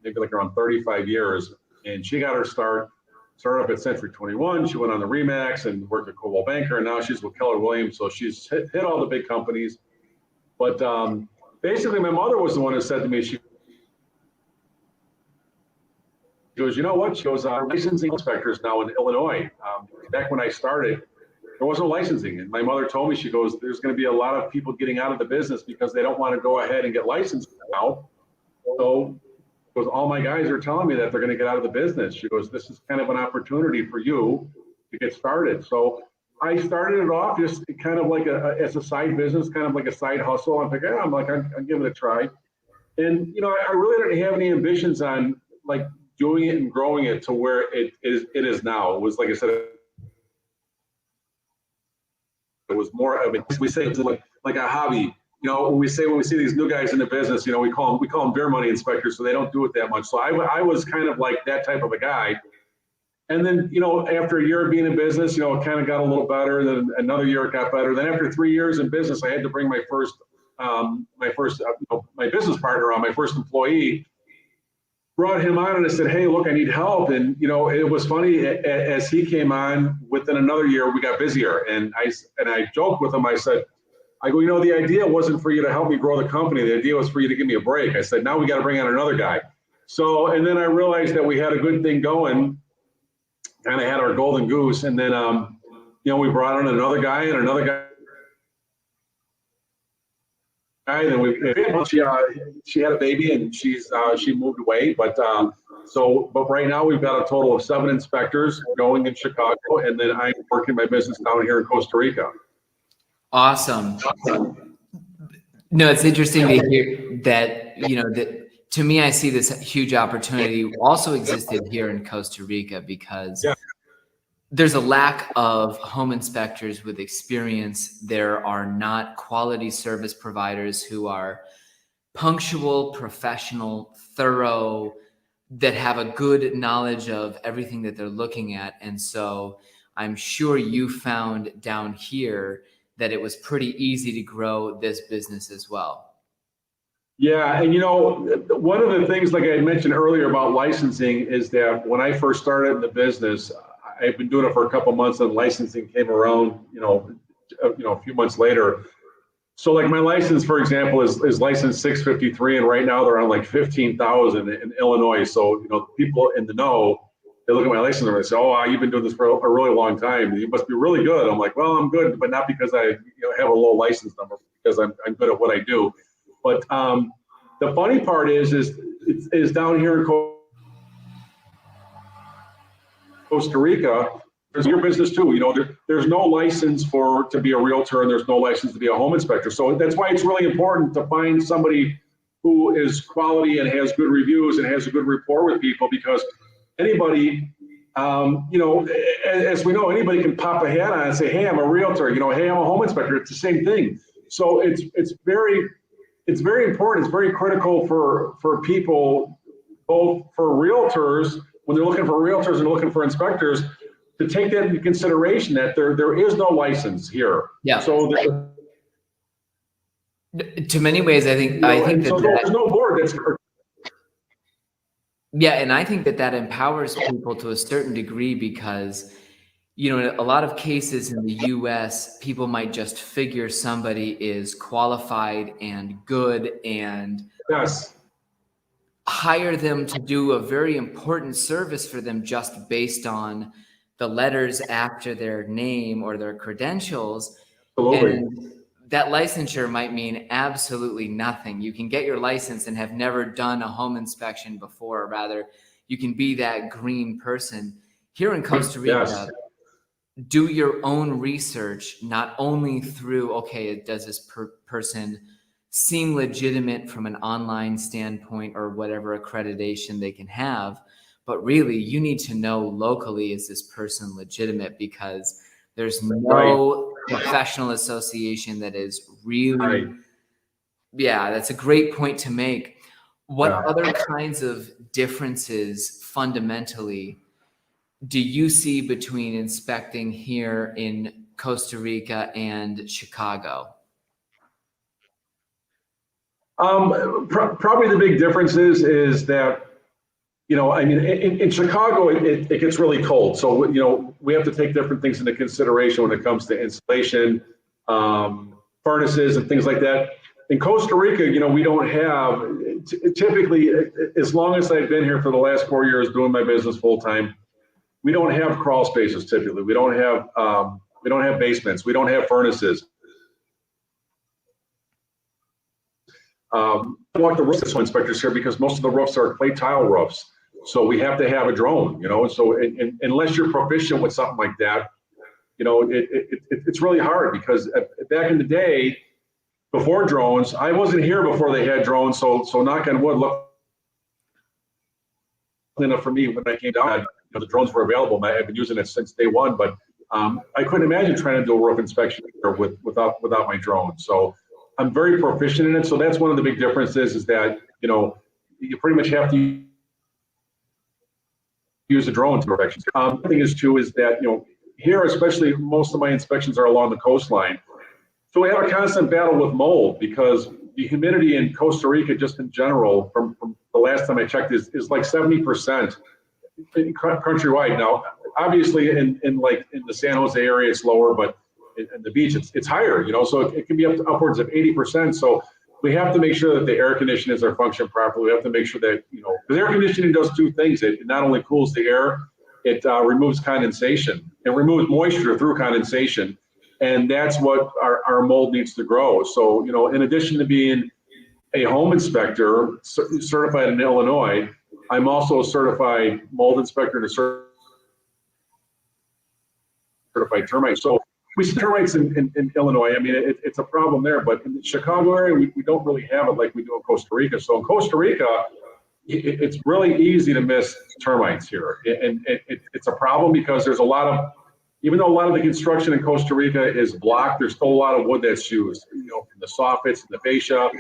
Speaker 3: maybe around 35 years. And she got her started up at Century 21. She went on the Remax and worked at Coldwell Banker, and now she's with Keller Williams. So she's hit all the big companies. But basically, my mother was the one who said to me, she goes, you know what? She goes, licensing inspectors now in Illinois. Back when I started, there wasn't licensing. And my mother told me, she goes, there's going to be a lot of people getting out of the business because they don't want to go ahead and get licensed now. So goes, all my guys are telling me that they're going to get out of the business. She goes, this is kind of an opportunity for you to get started. So I started it off just kind of like as a side business, kind of like a side hustle. I'm thinking, I'll give it a try. And, I really didn't have any ambitions on doing it and growing it to where it is now. It was, like I said, it was more of we say it's like a hobby. When we see these new guys in the business, we call them beer money inspectors, so they don't do it that much. So I was kind of like that type of a guy. And then, after a year of being in business, it kind of got a little better. Then another year it got better. Then after 3 years in business, I had to bring my business partner on, my first employee. Brought him on and I said, hey, look, I need help. And, it was funny, as he came on, within another year, we got busier. And I joked with him, I go, the idea wasn't for you to help me grow the company. The idea was for you to give me a break. I said, now we got to bring on another guy. So, and then I realized that we had a good thing going, kind of had our golden goose. And then, we brought on another guy and another guy. And then she had a baby and she moved away. But right now we've got a total of 7 inspectors going in Chicago, and then I'm working my business down here in Costa Rica.
Speaker 1: Awesome. No, it's interesting to hear that, that to me, I see this huge opportunity also existed here in Costa Rica because there's a lack of home inspectors with experience. There are not quality service providers who are punctual, professional, thorough, that have a good knowledge of everything that they're looking at. And so I'm sure you found down here that it was pretty easy to grow this business as well.
Speaker 3: Yeah, and one of the things, like I had mentioned earlier about licensing, is that when I first started in the business, I've been doing it for a couple months, and licensing came around, a few months later. So like my license, for example, is license 653, and right now they're on 15,000 in Illinois. So, people in the know, they look at my license and they say, oh, you've been doing this for a really long time. You must be really good. I'm like, well, I'm good, but not because I have a low license number, because I'm good at what I do. But the funny part is down here in Costa Rica, there's your business too. There's no license to be a realtor, and there's no license to be a home inspector. So that's why it's really important to find somebody who is quality and has good reviews and has a good rapport with people, because anybody You know, as we know, anybody can pop a hat on and say, "Hey, I'm a realtor." You know, "Hey, I'm a home inspector." It's the same thing. So it's very important. It's very critical for people, both for realtors when they're looking for realtors and looking for inspectors, to take that into consideration that there is no license here.
Speaker 1: Yeah.
Speaker 3: So
Speaker 1: to many ways, I think
Speaker 3: there's no board that's.
Speaker 1: Yeah, and I think that empowers people to a certain degree because, you know, in a lot of cases in the US, people might just figure somebody is qualified and good and
Speaker 3: Yes.
Speaker 1: hire them to do a very important service for them just based on the letters after their name or their credentials.
Speaker 3: Absolutely.
Speaker 1: And that licensure might mean absolutely nothing. You can get your license and have never done a home inspection before, or rather, you can be that green person. Here in Costa Rica,
Speaker 3: Yes.
Speaker 1: do your own research, not only through, okay, does this person seem legitimate from an online standpoint or whatever accreditation they can have, but really you need to know locally, is this person legitimate? Because there's no professional association that is really, yeah, that's a great point to make. What other kinds of differences fundamentally do you see between inspecting here in Costa Rica and Chicago?
Speaker 3: Probably the big difference is that, you know, I mean, in Chicago, it gets really cold. So, you know, we have to take different things into consideration when it comes to insulation, furnaces and things like that. In Costa Rica, you know, we don't have, typically, as long as I've been here for the last 4 years doing my business full time, we don't have crawl spaces typically. We don't have basements. We don't have furnaces. Like the roof inspectors here, because most of the roofs are clay tile roofs. So we have to have a drone, you know, so unless you're proficient with something like that, you know, it's really hard because back in the day, before drones, I wasn't here before they had drones. So knock on wood, luckily enough for me, when I came down, you know, the drones were available. I've been using it since day one, but I couldn't imagine trying to do a roof inspection without my drone. So I'm very proficient in it. So that's one of the big differences, is that, you know, you pretty much have to use a drone to inspections. The thing is too, is that, you know, here, especially, most of my inspections are along the coastline. So we have a constant battle with mold, because the humidity in Costa Rica, just in general, from the last time I checked, is like 70% countrywide. Now, obviously in the San Jose area, it's lower, but in the beach, it's higher, you know, so it can be up to upwards of 80%. So we have to make sure that the air conditioners are functioning properly. We have to make sure that, you know, because air conditioning does two things. It not only cools the air, it removes condensation. It removes moisture through condensation. And that's what our mold needs to grow. So, you know, in addition to being a home inspector certified in Illinois, I'm also a certified mold inspector and a certified termite. So we see termites in Illinois. I mean, it's a problem there, but in the Chicago area, we don't really have it like we do in Costa Rica. So in Costa Rica, it's really easy to miss termites here. And it's a problem because there's a lot of, even though a lot of the construction in Costa Rica is blocked, there's still a lot of wood that's used, you know, from the soffits and the fascia,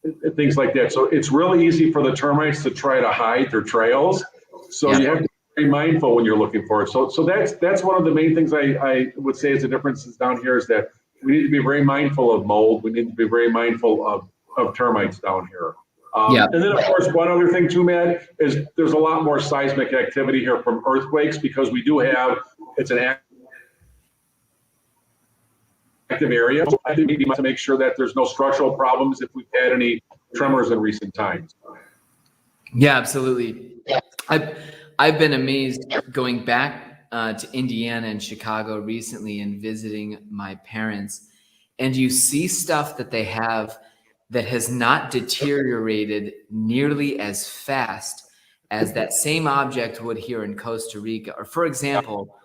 Speaker 3: and things like that. So it's really easy for the termites to try to hide their trails. So you have to be mindful when you're looking for it. So that's one of the main things I would say is the differences down here, is that we need to be very mindful of mold. We need to be very mindful of termites down here. And then, of course, one other thing too, Matt, is there's a lot more seismic activity here from earthquakes, because we do have, it's an active area. I think we need to make sure that there's no structural problems if we've had any tremors in recent times.
Speaker 1: Yeah, absolutely. I've been amazed going back to Indiana and Chicago recently and visiting my parents, and you see stuff that they have that has not deteriorated nearly as fast as that same object would here in Costa Rica. Or for example,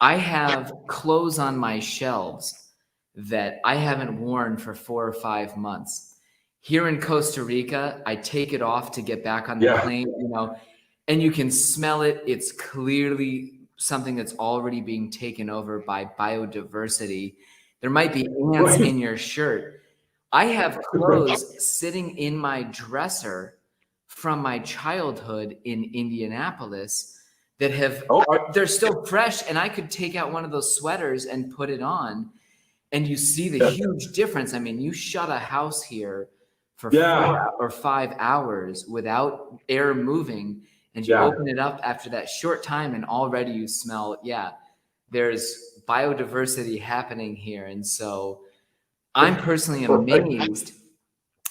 Speaker 1: I have clothes on my shelves that I haven't worn for 4 or 5 months. Here in Costa Rica, I take it off to get back on the plane, you know, and you can smell it. It's clearly something that's already being taken over by biodiversity. There might be ants in your shirt. I have clothes sitting in my dresser from my childhood in Indianapolis that they're still fresh, and I could take out one of those sweaters and put it on, and you see the huge difference. I mean, you shut a house here for 4 or 5 hours without air moving, and you open it up after that short time, and already you smell, there's biodiversity happening here. And so I'm personally amazed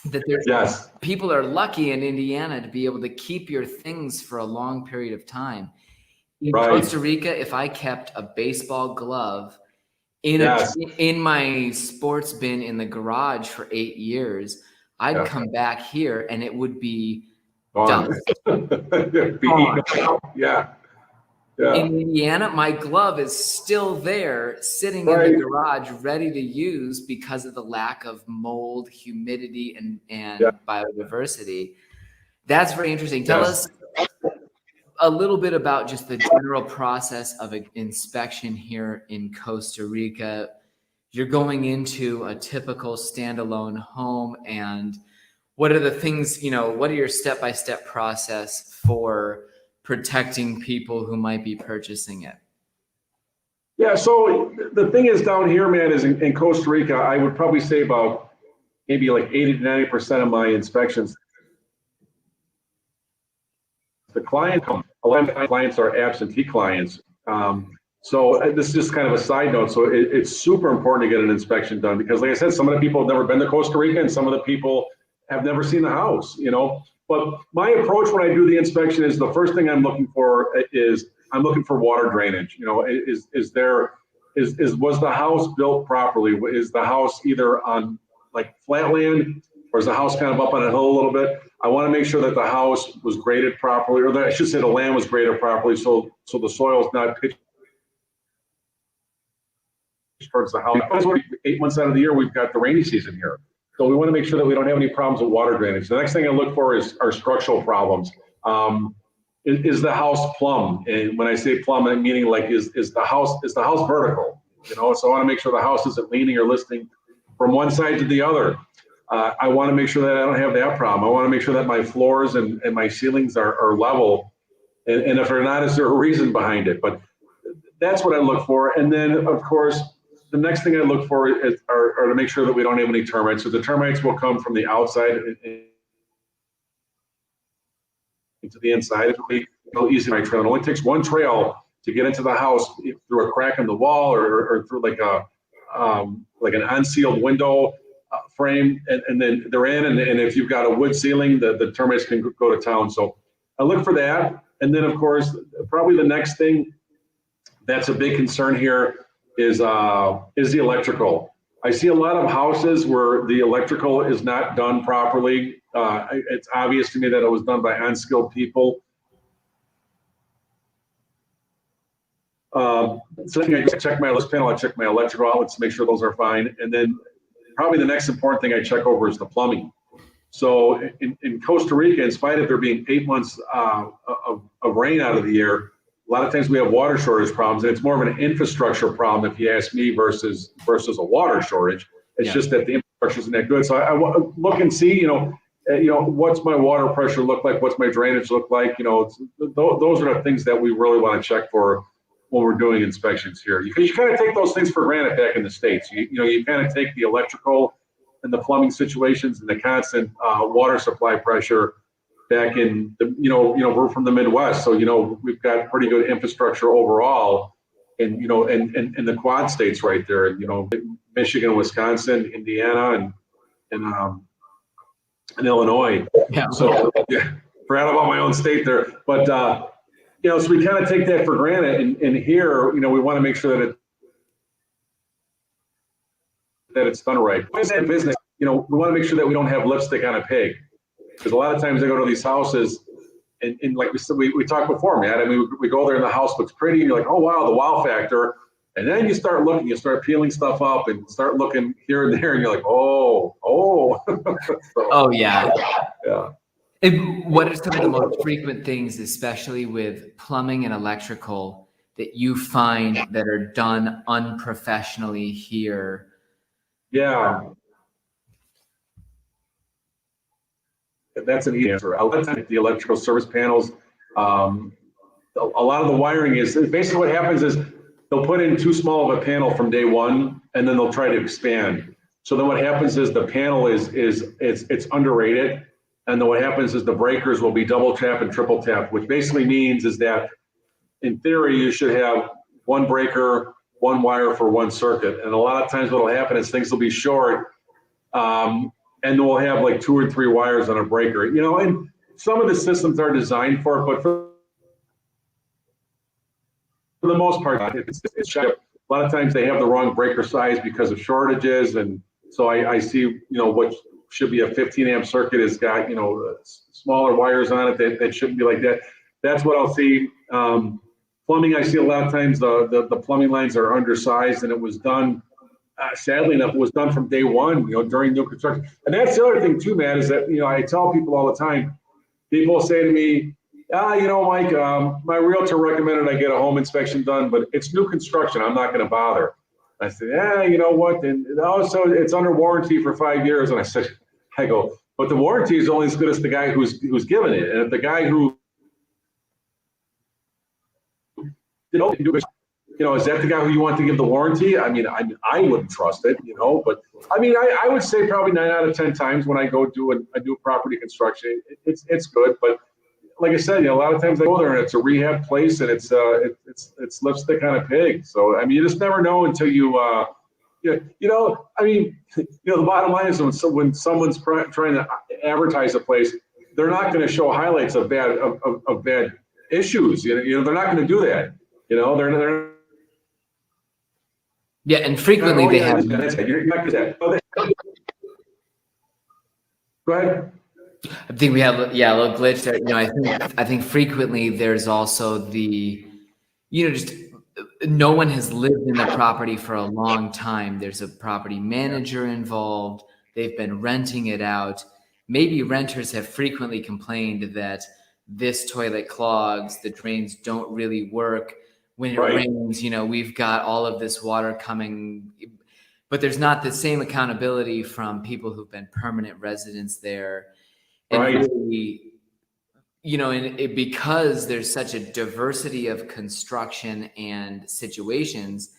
Speaker 1: that there's people are lucky in Indiana to be able to keep your things for a long period of time. In Costa Rica, if I kept a baseball glove in my sports bin in the garage for 8 years, I'd come back here and it would be done. In Indiana, my glove is still there, sitting in the garage, ready to use because of the lack of mold, humidity, and biodiversity. That's very interesting. Tell us a little bit about just the general process of an inspection here in Costa Rica. You're going into a typical standalone home, and what are the things, what are your step-by-step process for protecting people who might be purchasing it?
Speaker 3: Yeah, so the thing is down here, man, is in Costa Rica, I would probably say about maybe like 80 to 90% of my inspections, a lot of clients are absentee clients. So this is just kind of a side note. So it's super important to get an inspection done because, like I said, some of the people have never been to Costa Rica and some of the people have never seen the house, But my approach when I do the inspection is the first thing I'm looking for is water drainage. Was the house built properly? Is the house either on like flat land or is the house kind of up on a hill a little bit? I want to make sure that the house was graded properly, or that I should say the land was graded properly, so the soil is not pitched towards the house. 8 months out of the year, we've got the rainy season here. So we want to make sure that we don't have any problems with water drainage. The next thing I look for are structural problems. Is the house plumb? And when I say plumb, I'm meaning like is the house vertical? So I want to make sure the house isn't leaning or listing from one side to the other. I want to make sure that I don't have that problem. I want to make sure that my floors and my ceilings are level. And if they're not, is there a reason behind it? But that's what I look for. And then, of course, the next thing I look for are to make sure that we don't have any termites. So the termites will come from the outside into the inside. It's really easy my trail. It only takes one trail to get into the house through a crack in the wall or through like an unsealed window frame, and then they're in. And if you've got a wood ceiling, the termites can go to town. So I look for that. And then, of course, probably the next thing that's a big concern here is the electrical. I see a lot of houses where the electrical is not done properly. It's obvious to me that it was done by unskilled people. So I check my list panel, I check my electrical outlets to make sure those are fine. And then probably the next important thing I check over is the plumbing. So in Costa Rica, in spite of there being 8 months of rain out of the year, a lot of times we have water shortage problems, and it's more of an infrastructure problem, if you ask me, versus a water shortage. It's just that the infrastructure isn't that good. So I look and see, what's my water pressure look like? What's my drainage look like? Those are the things that we really want to check for when we're doing inspections here. Because you kind of take those things for granted back in the States. You kind of take the electrical and the plumbing situations and the constant water supply pressure back in we're from the Midwest, so we've got pretty good infrastructure overall, and and the quad states right there, Michigan, Wisconsin, Indiana, and Illinois. Yeah. So forgot about my own state there, but so we kind of take that for granted, and here we want to make sure that it's done right. Business, we want to make sure that we don't have lipstick on a pig. Because a lot of times I go to these houses, and like we said, we talked before, Matt. I mean, we go there and the house looks pretty, and you're like, oh wow, the wow factor. And then you start looking, you start peeling stuff up, and start looking here and there, and you're like, oh. So,
Speaker 1: oh yeah. What are some of the most frequent things, especially with plumbing and electrical, that you find that are done unprofessionally here?
Speaker 3: Yeah, that's an easy answer. A lot of times the electrical service panels, a lot of the wiring is basically what happens is they'll put in too small of a panel from day one, and then they'll try to expand. So then what happens is the panel it's underrated, and then what happens is the breakers will be double tap and triple tap, which basically means is that in theory you should have one breaker, one wire for one circuit, and a lot of times what will happen is things will be short, and then we'll have like 2 or 3 wires on a breaker. And some of the systems are designed for it, but for the most part, it's a lot of times they have the wrong breaker size because of shortages. And so I see, what should be a 15 amp circuit has got, smaller wires on it that shouldn't be like that. That's what I'll see. Plumbing, I see a lot of times the plumbing lines are undersized, and it was done, sadly enough, it was done from day one, during new construction. And that's the other thing too, Matt, is that, I tell people all the time, people say to me, Mike, my realtor recommended I get a home inspection done, but it's new construction. I'm not going to bother. I said, you know what? And also it's under warranty for 5 years. And I go, but the warranty is only as good as the guy who's given it. And if the guy who, is that the guy who you want to give the warranty? I mean, I wouldn't trust it, but I mean, I would say probably 9 out of 10 times when I go do a new property construction, it's good. But like I said, a lot of times I go there and it's a rehab place, and it's lipstick on a pig. So I mean, you just never know until you, I mean, the bottom line is when someone's trying to advertise a place, they're not going to show highlights of bad issues. They're not going to do that. They're
Speaker 1: Yeah, and frequently they have.
Speaker 3: You're not good at that. Go ahead.
Speaker 1: I think we have a little glitch there. I think frequently there's also the, just no one has lived in the property for a long time. There's a property manager involved. They've been renting it out. Maybe renters have frequently complained that this toilet clogs, the drains don't really work. When it rains, we've got all of this water coming, but there's not the same accountability from people who've been permanent residents there. And really, because there's such a diversity of construction and situations,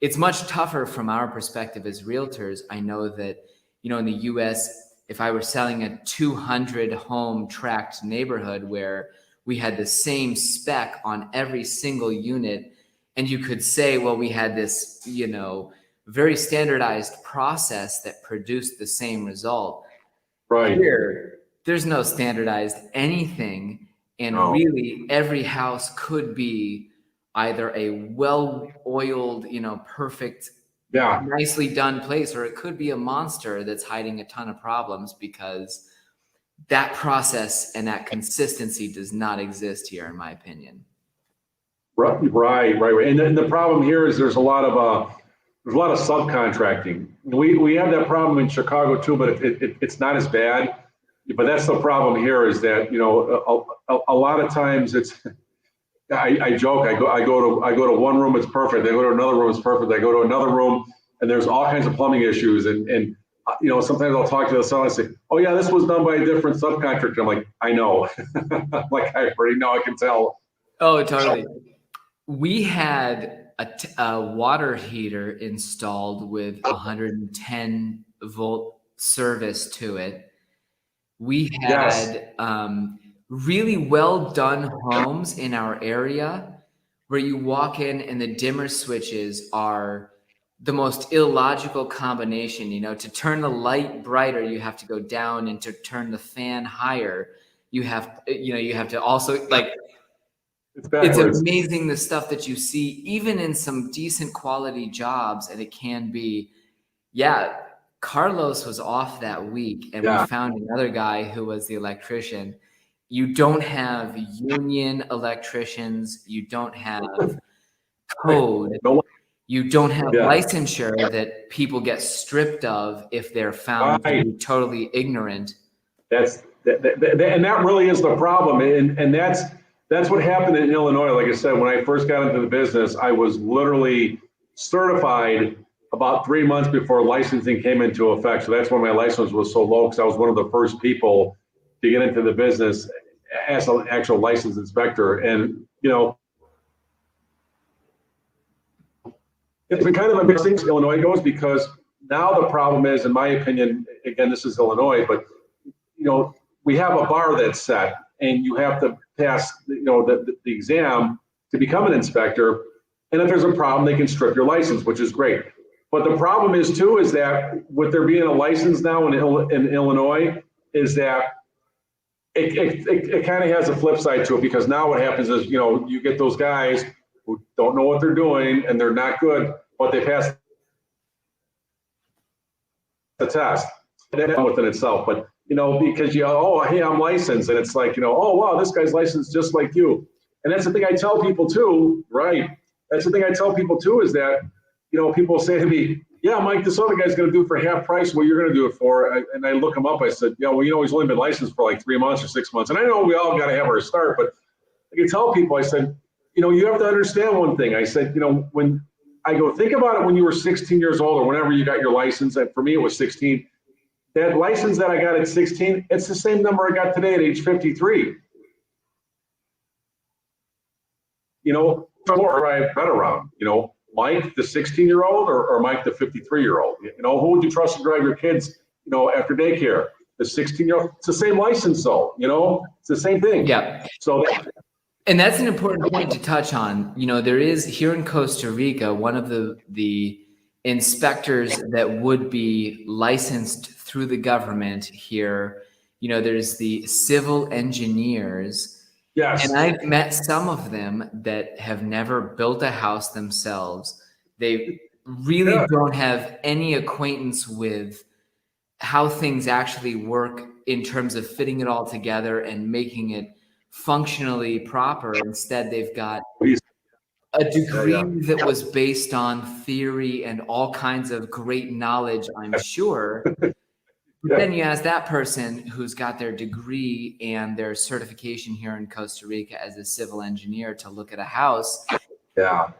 Speaker 1: it's much tougher from our perspective as realtors. I know that, in the US, if I were selling a 200 home tract neighborhood where we had the same spec on every single unit, and you could say, well, we had this, very standardized process that produced the same result.
Speaker 3: Right.
Speaker 1: Here, there's no standardized anything. And really every house could be either a well-oiled, perfect, nicely done place, or it could be a monster that's hiding a ton of problems because that process and that consistency does not exist here, in my opinion.
Speaker 3: Right. And the problem here is there's a lot of subcontracting. We have that problem in Chicago too, but it's not as bad. But that's the problem here is that, a lot of times it's, I joke, I go to one room, it's perfect. I go to another room, it's perfect. I go to another room and there's all kinds of plumbing issues. And sometimes I'll talk to the seller and say, oh yeah, this was done by a different subcontractor. I'm like, I know, like I already know, I can tell.
Speaker 1: Oh, totally. We had a water heater installed with 110 volt service to it. We had really well done homes in our area where you walk in and the dimmer switches are the most illogical combination. To turn the light brighter, you have to go down, and to turn the fan higher, you have to also it's amazing the stuff that you see even in some decent quality jobs. And it can be, Carlos was off that week, and we found another guy who was the electrician. You don't have union electricians. You don't have code. You don't have licensure that people get stripped of if they're found to be totally ignorant.
Speaker 3: That's And that really is the problem. And that's what happened in Illinois. Like I said, when I first got into the business, I was literally certified about 3 months before licensing came into effect. So that's when my license was so low, because I was one of the first people to get into the business as an actual licensed inspector. And, it's been kind of a mixed thing as Illinois goes, because now the problem is, in my opinion, again, this is Illinois, but, we have a bar that's set, and you have to pass, the exam to become an inspector. And if there's a problem, they can strip your license, which is great. But the problem is too, is that with there being a license now in Illinois, is that it kind of has a flip side to it, because now what happens is, you get those guys who don't know what they're doing and they're not good, but they pass the test. That's within itself, but because hey, I'm licensed, and it's like, oh wow, this guy's licensed just like you. And that's the thing I tell people too, right? That's the thing I tell people too, is that, people say to me, yeah, Mike, this other guy's going to do it for half price what you're going to do it for. And I look him up. I said, he's only been licensed for like 3 months or 6 months. And I know we all got to have our start, but I can tell people, I said, you have to understand one thing. I said, when I go, think about it when you were 16 years old or whenever you got your license. And for me, it was 16. That license that I got at 16, it's the same number I got today at age 53. Or I've been around, Mike, the 16-year-old or Mike, the 53-year-old. Who would you trust to drive your kids, after daycare? The 16-year-old. It's the same license, though. It's the same thing.
Speaker 1: Yeah. And that's an important point to touch on. There is here in Costa Rica, one of the inspectors that would be licensed through the government here. There's the civil engineers.
Speaker 3: Yes.
Speaker 1: And I've met some of them that have never built a house themselves. They really don't have any acquaintance with how things actually work in terms of fitting it all together and making it functionally proper. Instead, they've got a degree that was based on theory and all kinds of great knowledge, I'm sure. But then you ask that person who's got their degree and their certification here in Costa Rica as a civil engineer to look at a house.
Speaker 3: Yeah.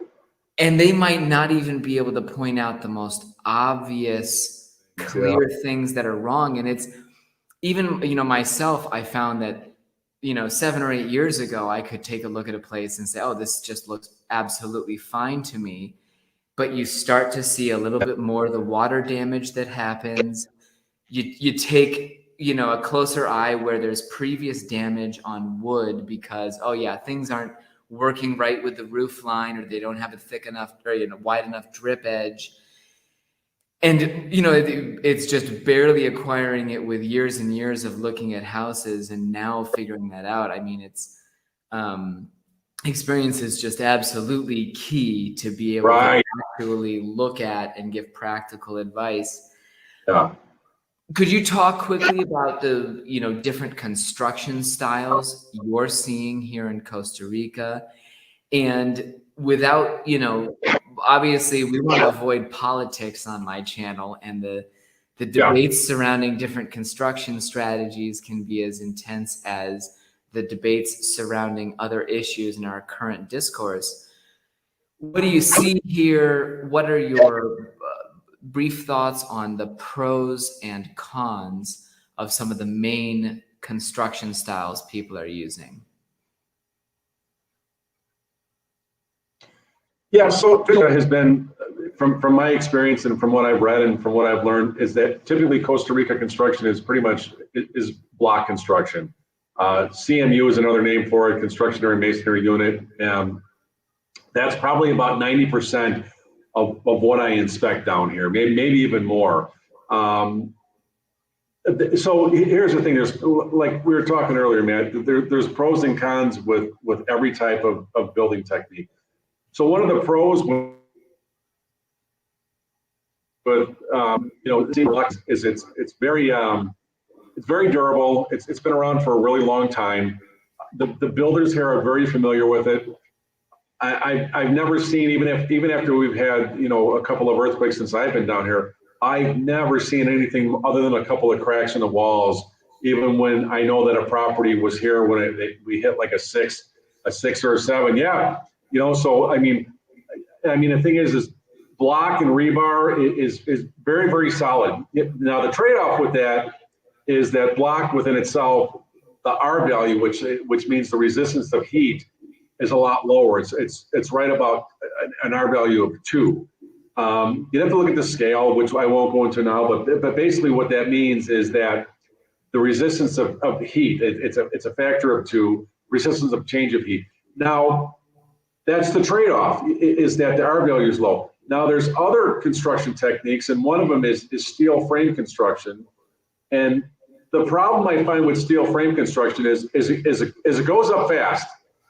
Speaker 1: And they might not even be able to point out the most obvious, clear things that are wrong. And it's even, myself, I found that, 7 or 8 years ago, I could take a look at a place and say, oh, this just looks absolutely fine to me. But you start to see a little bit more of the water damage that happens. You take, a closer eye where there's previous damage on wood because, things aren't working right with the roof line, or they don't have a thick enough or wide enough drip edge. And, it's just barely acquiring it with years and years of looking at houses and now figuring that out. I mean, it's experience is just absolutely key to be able to actually look at and give practical advice.
Speaker 3: Yeah.
Speaker 1: Could you talk quickly about the, different construction styles you're seeing here in Costa Rica? And without, obviously we want to avoid politics on my channel, and the debates surrounding different construction strategies can be as intense as the debates surrounding other issues in our current discourse. What do you see here? What are your brief thoughts on the pros and cons of some of the main construction styles people are using?
Speaker 3: Yeah, so has been, from my experience and from what I've read and from what I've learned, is that typically Costa Rica construction is pretty much is block construction. CMU is another name for it, constructionary masonry unit. That's probably about 90% of what I inspect down here, maybe even more. So here's the thing, there's, like we were talking earlier, Matt, there's pros and cons with every type of building technique. So one of the pros with is it's very durable. It's been around for a really long time. The builders here are very familiar with it. I've never seen, even after we've had a couple of earthquakes since I've been down here, I've never seen anything other than a couple of cracks in the walls, even when I know that a property was here when we hit like a six or a seven. Yeah, so I mean, the thing is block and rebar is very, very solid. Now the trade-off with that is that block within itself, the R value, which means the resistance of heat, is a lot lower. It's right about an R value of 2. You have to look at the scale, which I won't go into now, but basically what that means is that the resistance of heat, it's a factor of 2, resistance of change of heat. Now, that's the trade-off, is that the R value is low. Now, there's other construction techniques, and one of them is steel frame construction. And the problem I find with steel frame construction is it goes up fast.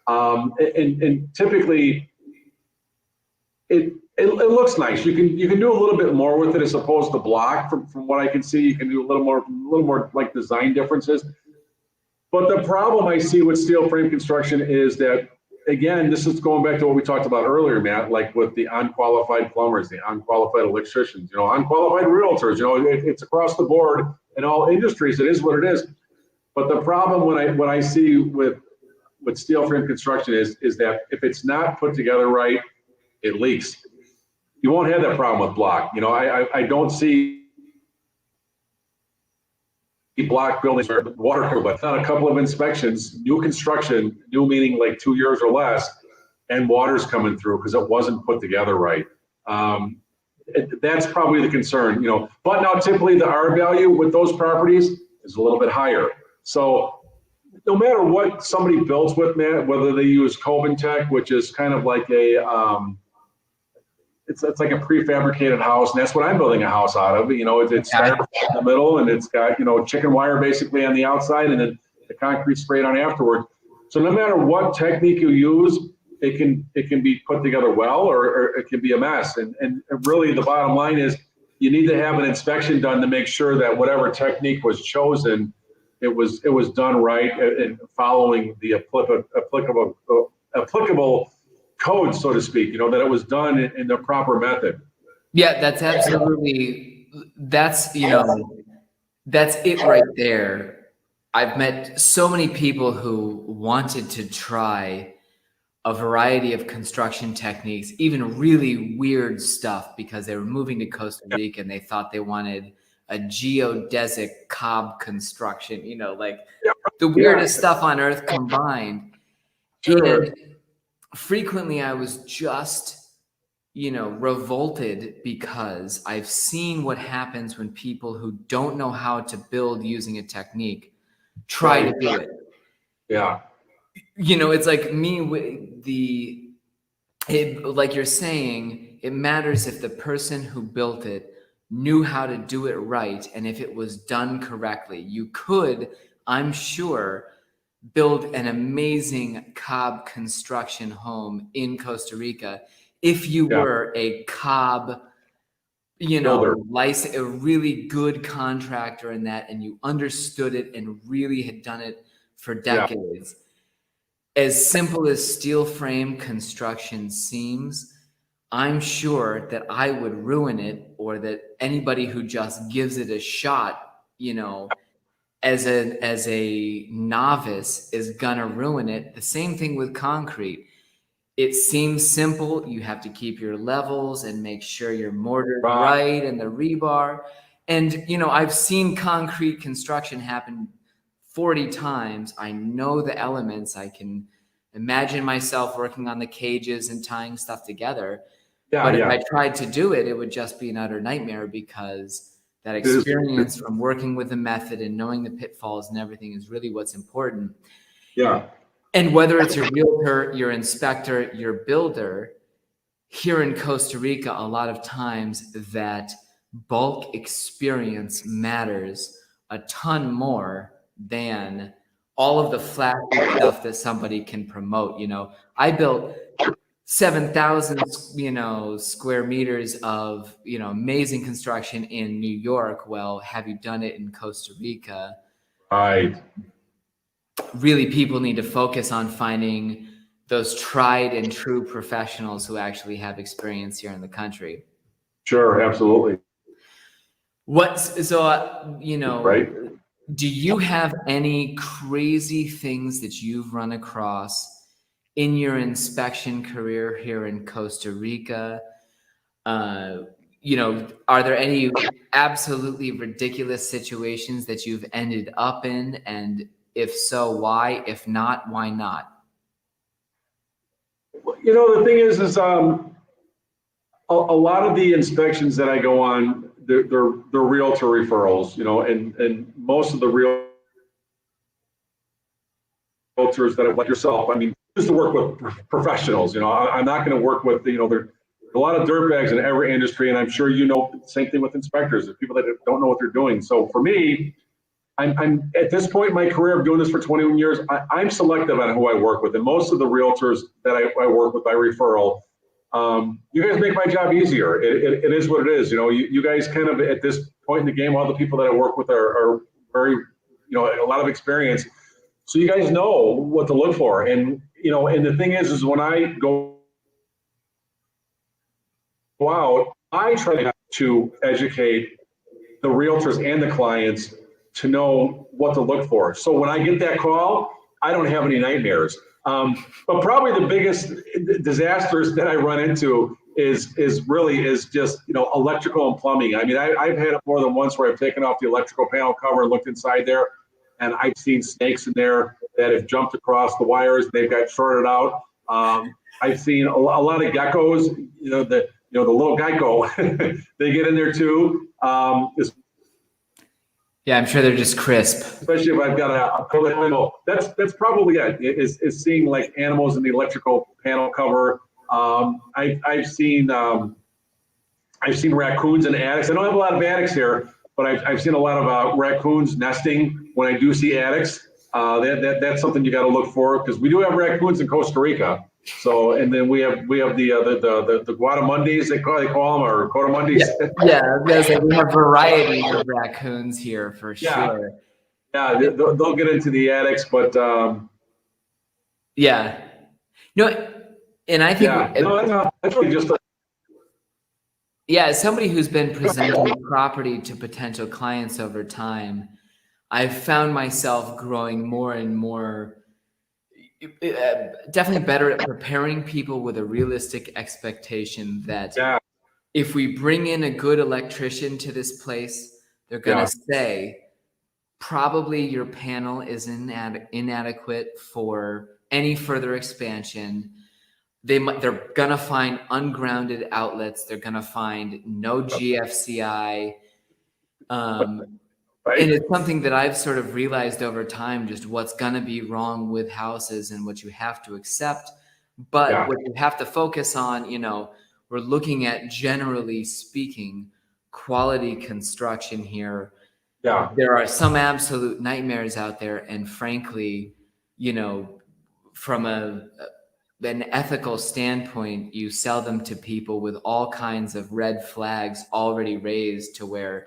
Speaker 3: And typically, it looks nice. You can do a little bit more with it as opposed to block. From what I can see, you can do a little more like design differences. But the problem I see with steel frame construction is that, again, this is going back to what we talked about earlier, Matt, like with the unqualified plumbers, the unqualified electricians, unqualified realtors, it's across the board in all industries. It is what it is. But the problem when I see with steel frame construction is that if it's not put together right, it leaks. You won't have that problem with block. I don't see block buildings are water, but on a couple of inspections, new construction, new meaning like 2 years or less, and water's coming through because it wasn't put together right. That's probably the concern, But now typically the R value with those properties is a little bit higher. So no matter what somebody builds with, Matt, whether they use Coventech, which is kind of like it's like a prefabricated house, and that's what I'm building a house out of. It's styrofoam in the middle, and it's got chicken wire basically on the outside, and then the concrete sprayed on afterward. So no matter what technique you use, it can be put together well, or it can be a mess. And really, the bottom line is you need to have an inspection done to make sure that whatever technique was chosen, it was done right and following the applicable code, so to speak, that it was done in the proper method.
Speaker 1: Yeah, that's absolutely, that's it right there. I've met so many people who wanted to try a variety of construction techniques, even really weird stuff, because they were moving to Costa Rica and they thought they wanted a geodesic cob construction, the weirdest stuff on earth combined.
Speaker 3: Sure.
Speaker 1: And frequently I was just, revolted because I've seen what happens when people who don't know how to build using a technique try to do it.
Speaker 3: Yeah.
Speaker 1: It's like me with like you're saying, it matters if the person who built it knew how to do it right. And if it was done correctly, you could, I'm sure, build an amazing cob construction home in Costa Rica if you were a cob, a really good contractor in that, and you understood it and really had done it for decades. As simple as steel frame construction seems, I'm sure that I would ruin it, or that anybody who just gives it a shot, as a novice is gonna ruin it. The same thing with concrete. It seems simple. You have to keep your levels and make sure your mortar's right and the rebar. And, I've seen concrete construction happen 40 times. I know the elements. I can imagine myself working on the cages and tying stuff together. But if I tried to do it, it would just be an utter nightmare, because that experience from working with the method and knowing the pitfalls and everything is really what's important.
Speaker 3: Yeah.
Speaker 1: And whether it's your realtor, your inspector, your builder, here in Costa Rica, a lot of times that bulk experience matters a ton more than all of the flashy stuff that somebody can promote. I built 7,000, square meters of, amazing construction in New York. Well, have you done it in Costa Rica?
Speaker 3: Right.
Speaker 1: Really, people need to focus on finding those tried and true professionals who actually have experience here in the country.
Speaker 3: Sure, absolutely.
Speaker 1: Right. do you have any crazy things that you've run across in your inspection career here in Costa Rica? Are there any absolutely ridiculous situations that you've ended up in? And if so, why? If not, why not?
Speaker 3: The thing is a lot of the inspections that I go on, they're realtor referrals, and most of the realtors that like yourself, I mean, just to work with professionals, I'm not going to work with, there are a lot of dirtbags in every industry, and I'm sure same thing with inspectors, there's people that don't know what they're doing. So for me, I'm at this point in my career of doing this for 21 years, I'm selective on who I work with, and most of the realtors that I work with by referral, you guys make my job easier. It is what it is. You guys kind of at this point in the game, all the people that I work with are very, a lot of experience. So you guys know what to look for. And the thing is when I go out, I try to educate the realtors and the clients to know what to look for. So when I get that call, I don't have any nightmares. But probably the biggest disasters that I run into is just, electrical and plumbing. I mean, I've had it more than once where I've taken off the electrical panel cover and looked inside there, and I've seen snakes in there that have jumped across the wires. They've got shorted out. I've seen a lot of geckos, the little gecko, they get in there too.
Speaker 1: Yeah, I'm sure they're just crisp.
Speaker 3: Especially if I've got a that's probably it. Is seeing like animals in the electrical panel cover. I've seen raccoons in attics. I don't have a lot of attics here, but I've seen a lot of raccoons nesting when I do see attics. That's something you got to look for, because we do have raccoons in Costa Rica. So, and then we have the Guatemundis, they call them, or Cotamundis.
Speaker 1: Yeah, we have varieties of raccoons here for sure.
Speaker 3: Yeah, they'll get into the attics, but
Speaker 1: yeah, no, and I think
Speaker 3: that's really just
Speaker 1: as somebody who's been presenting property to potential clients over time, I've found myself growing more and more. Definitely better at preparing people with a realistic expectation that if we bring in a good electrician to this place, they're going to say, probably your panel is inadequate for any further expansion. They're going to find ungrounded outlets. They're going to find no GFCI.
Speaker 3: Right.
Speaker 1: And it's something that I've sort of realized over time, just what's going to be wrong with houses and what you have to accept. But what you have to focus on, we're looking at, generally speaking, quality construction here.
Speaker 3: Yeah.
Speaker 1: There are some absolute nightmares out there. And frankly, from an ethical standpoint, you sell them to people with all kinds of red flags already raised, to where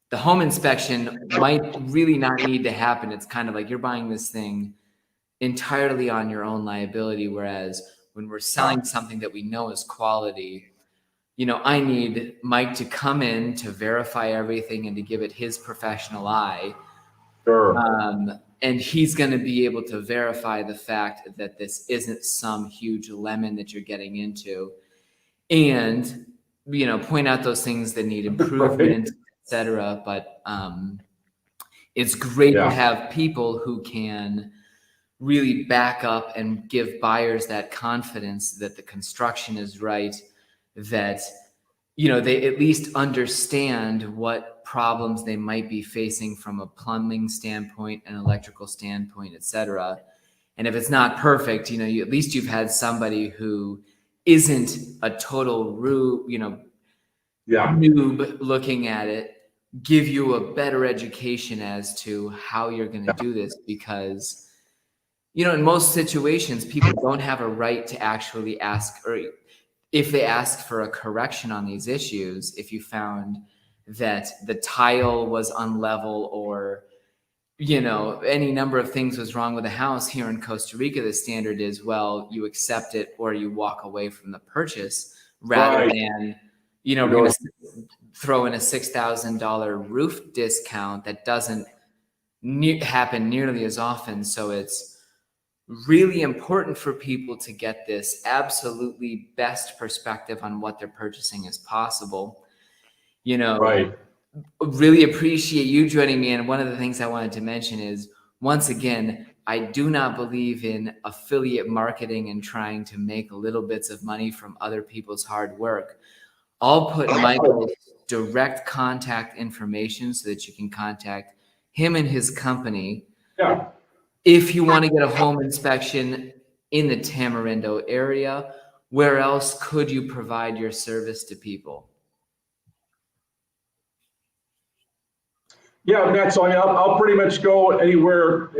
Speaker 1: the home inspection might really not need to happen. It's kind of like you're buying this thing entirely on your own liability. Whereas when we're selling something that we know is quality, I need Mike to come in to verify everything and to give it his professional eye.
Speaker 3: Sure.
Speaker 1: And he's going to be able to verify the fact that this isn't some huge lemon that you're getting into, and, point out those things that need improvement. Etc. But it's great to have people who can really back up and give buyers that confidence that the construction is right, that they at least understand what problems they might be facing from a plumbing standpoint, an electrical standpoint, etc. And if it's not perfect, at least you've had somebody who isn't a total noob looking at it, give you a better education as to how you're going to do this. Because, in most situations, people don't have a right to actually ask, or if they ask for a correction on these issues, if you found that the tile was unlevel, or, any number of things was wrong with the house. Here in Costa Rica, the standard is, well, you accept it or you walk away from the purchase, rather than, we're going to throw in a $6,000 roof discount that doesn't happen nearly as often. So it's really important for people to get this absolutely best perspective on what they're purchasing as possible. You know,
Speaker 3: Right.
Speaker 1: really appreciate you joining me. And one of the things I wanted to mention is, once again, I do not believe in affiliate marketing and trying to make little bits of money from other people's hard work. I'll put Michael's direct contact information so that you can contact him and his company.
Speaker 3: Yeah.
Speaker 1: If you want to get a home inspection in the Tamarindo area, where else could you provide your service to people?
Speaker 3: Yeah, Matt, so I mean, I'll pretty much go anywhere,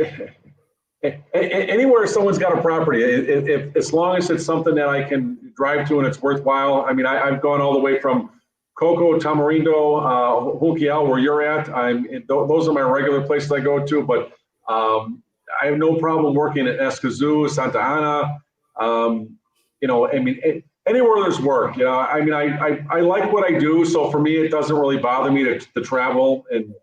Speaker 3: anywhere someone's got a property. If as long as it's something that I can drive to and it's worthwhile. I mean, I've gone all the way from Coco, Tamarindo, Junquial, where you're at. Those are my regular places I go to, but I have no problem working at Escazú, Santa Ana. You know, I mean, anywhere there's work. You know, I mean, I like what I do, so for me, it doesn't really bother me to travel. And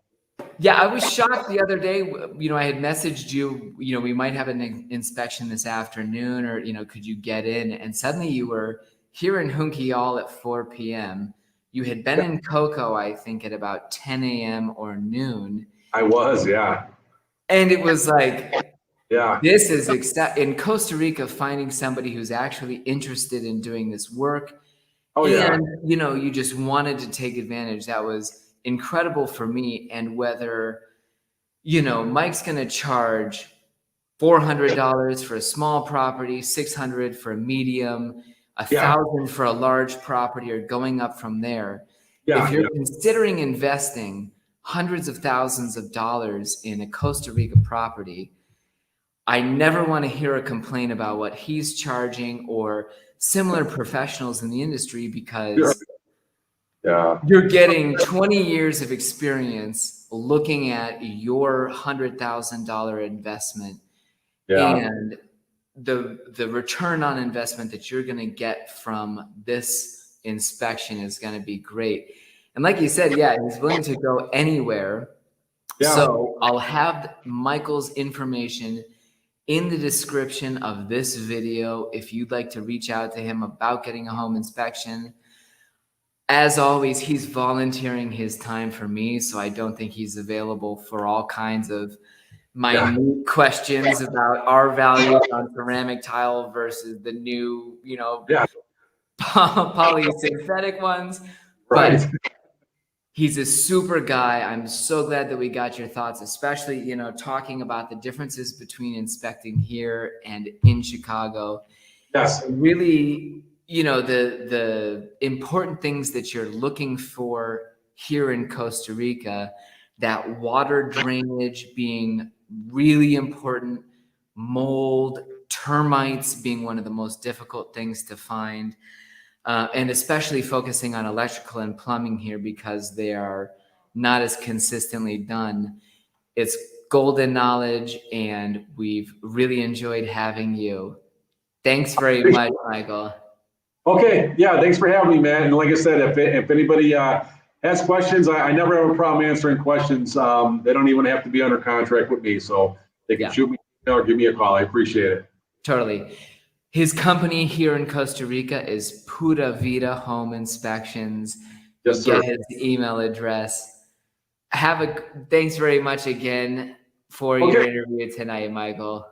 Speaker 1: yeah, I was shocked the other day. You know, I had messaged you, you know, we might have an inspection this afternoon, or, you know, could you get in? And suddenly you were here in Junquial at 4 p.m. You had been in Coco, I think, at about 10 a.m. or noon.
Speaker 3: I was, yeah.
Speaker 1: And it was like,
Speaker 3: yeah,
Speaker 1: this is in Costa Rica, finding somebody who's actually interested in doing this work.
Speaker 3: Oh, yeah.
Speaker 1: And, you know, you just wanted to take advantage. That was incredible for me. And whether, you know, Mike's going to charge $400 for a small property, $600 for a medium, $1,000 for a large property, or going up from there.
Speaker 3: Yeah,
Speaker 1: if you're considering investing hundreds of thousands of dollars in a Costa Rica property, I never want to hear a complaint about what he's charging or similar professionals in the industry, because you're getting 20 years of experience looking at your $100,000 investment, and the return on investment that you're going to get from this inspection is going to be great. And like you said, yeah, he's willing to go anywhere. Yeah. So I'll have Michael's information in the description of this video if you'd like to reach out to him about getting a home inspection. As always, he's volunteering his time for me, so I don't think he's available for all kinds of minute questions about our values on ceramic tile versus the new, you know, polysynthetic ones. Right. But he's a super guy. I'm so glad that we got your thoughts, especially, you know, talking about the differences between inspecting here and in Chicago. Yes. Really, you know, the important things that you're looking for here in Costa Rica, that water drainage being really important, mold, termites being one of the most difficult things to find. And especially focusing on electrical and plumbing here because they are not as consistently done. It's golden knowledge, and we've really enjoyed having you. Thanks very much, Michael.
Speaker 3: Okay, yeah, thanks for having me, man. And like I said, if anybody has questions, I never have a problem answering questions. They don't even have to be under contract with me, so they can shoot me or give me a call. I appreciate it.
Speaker 1: Totally. His company here in Costa Rica is Pura Vida Home Inspections.
Speaker 3: Yes, sir.
Speaker 1: Get his email address. Thanks very much again for your interview tonight, Michael.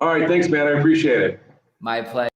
Speaker 3: All right, thanks, man. I appreciate it.
Speaker 1: My pleasure.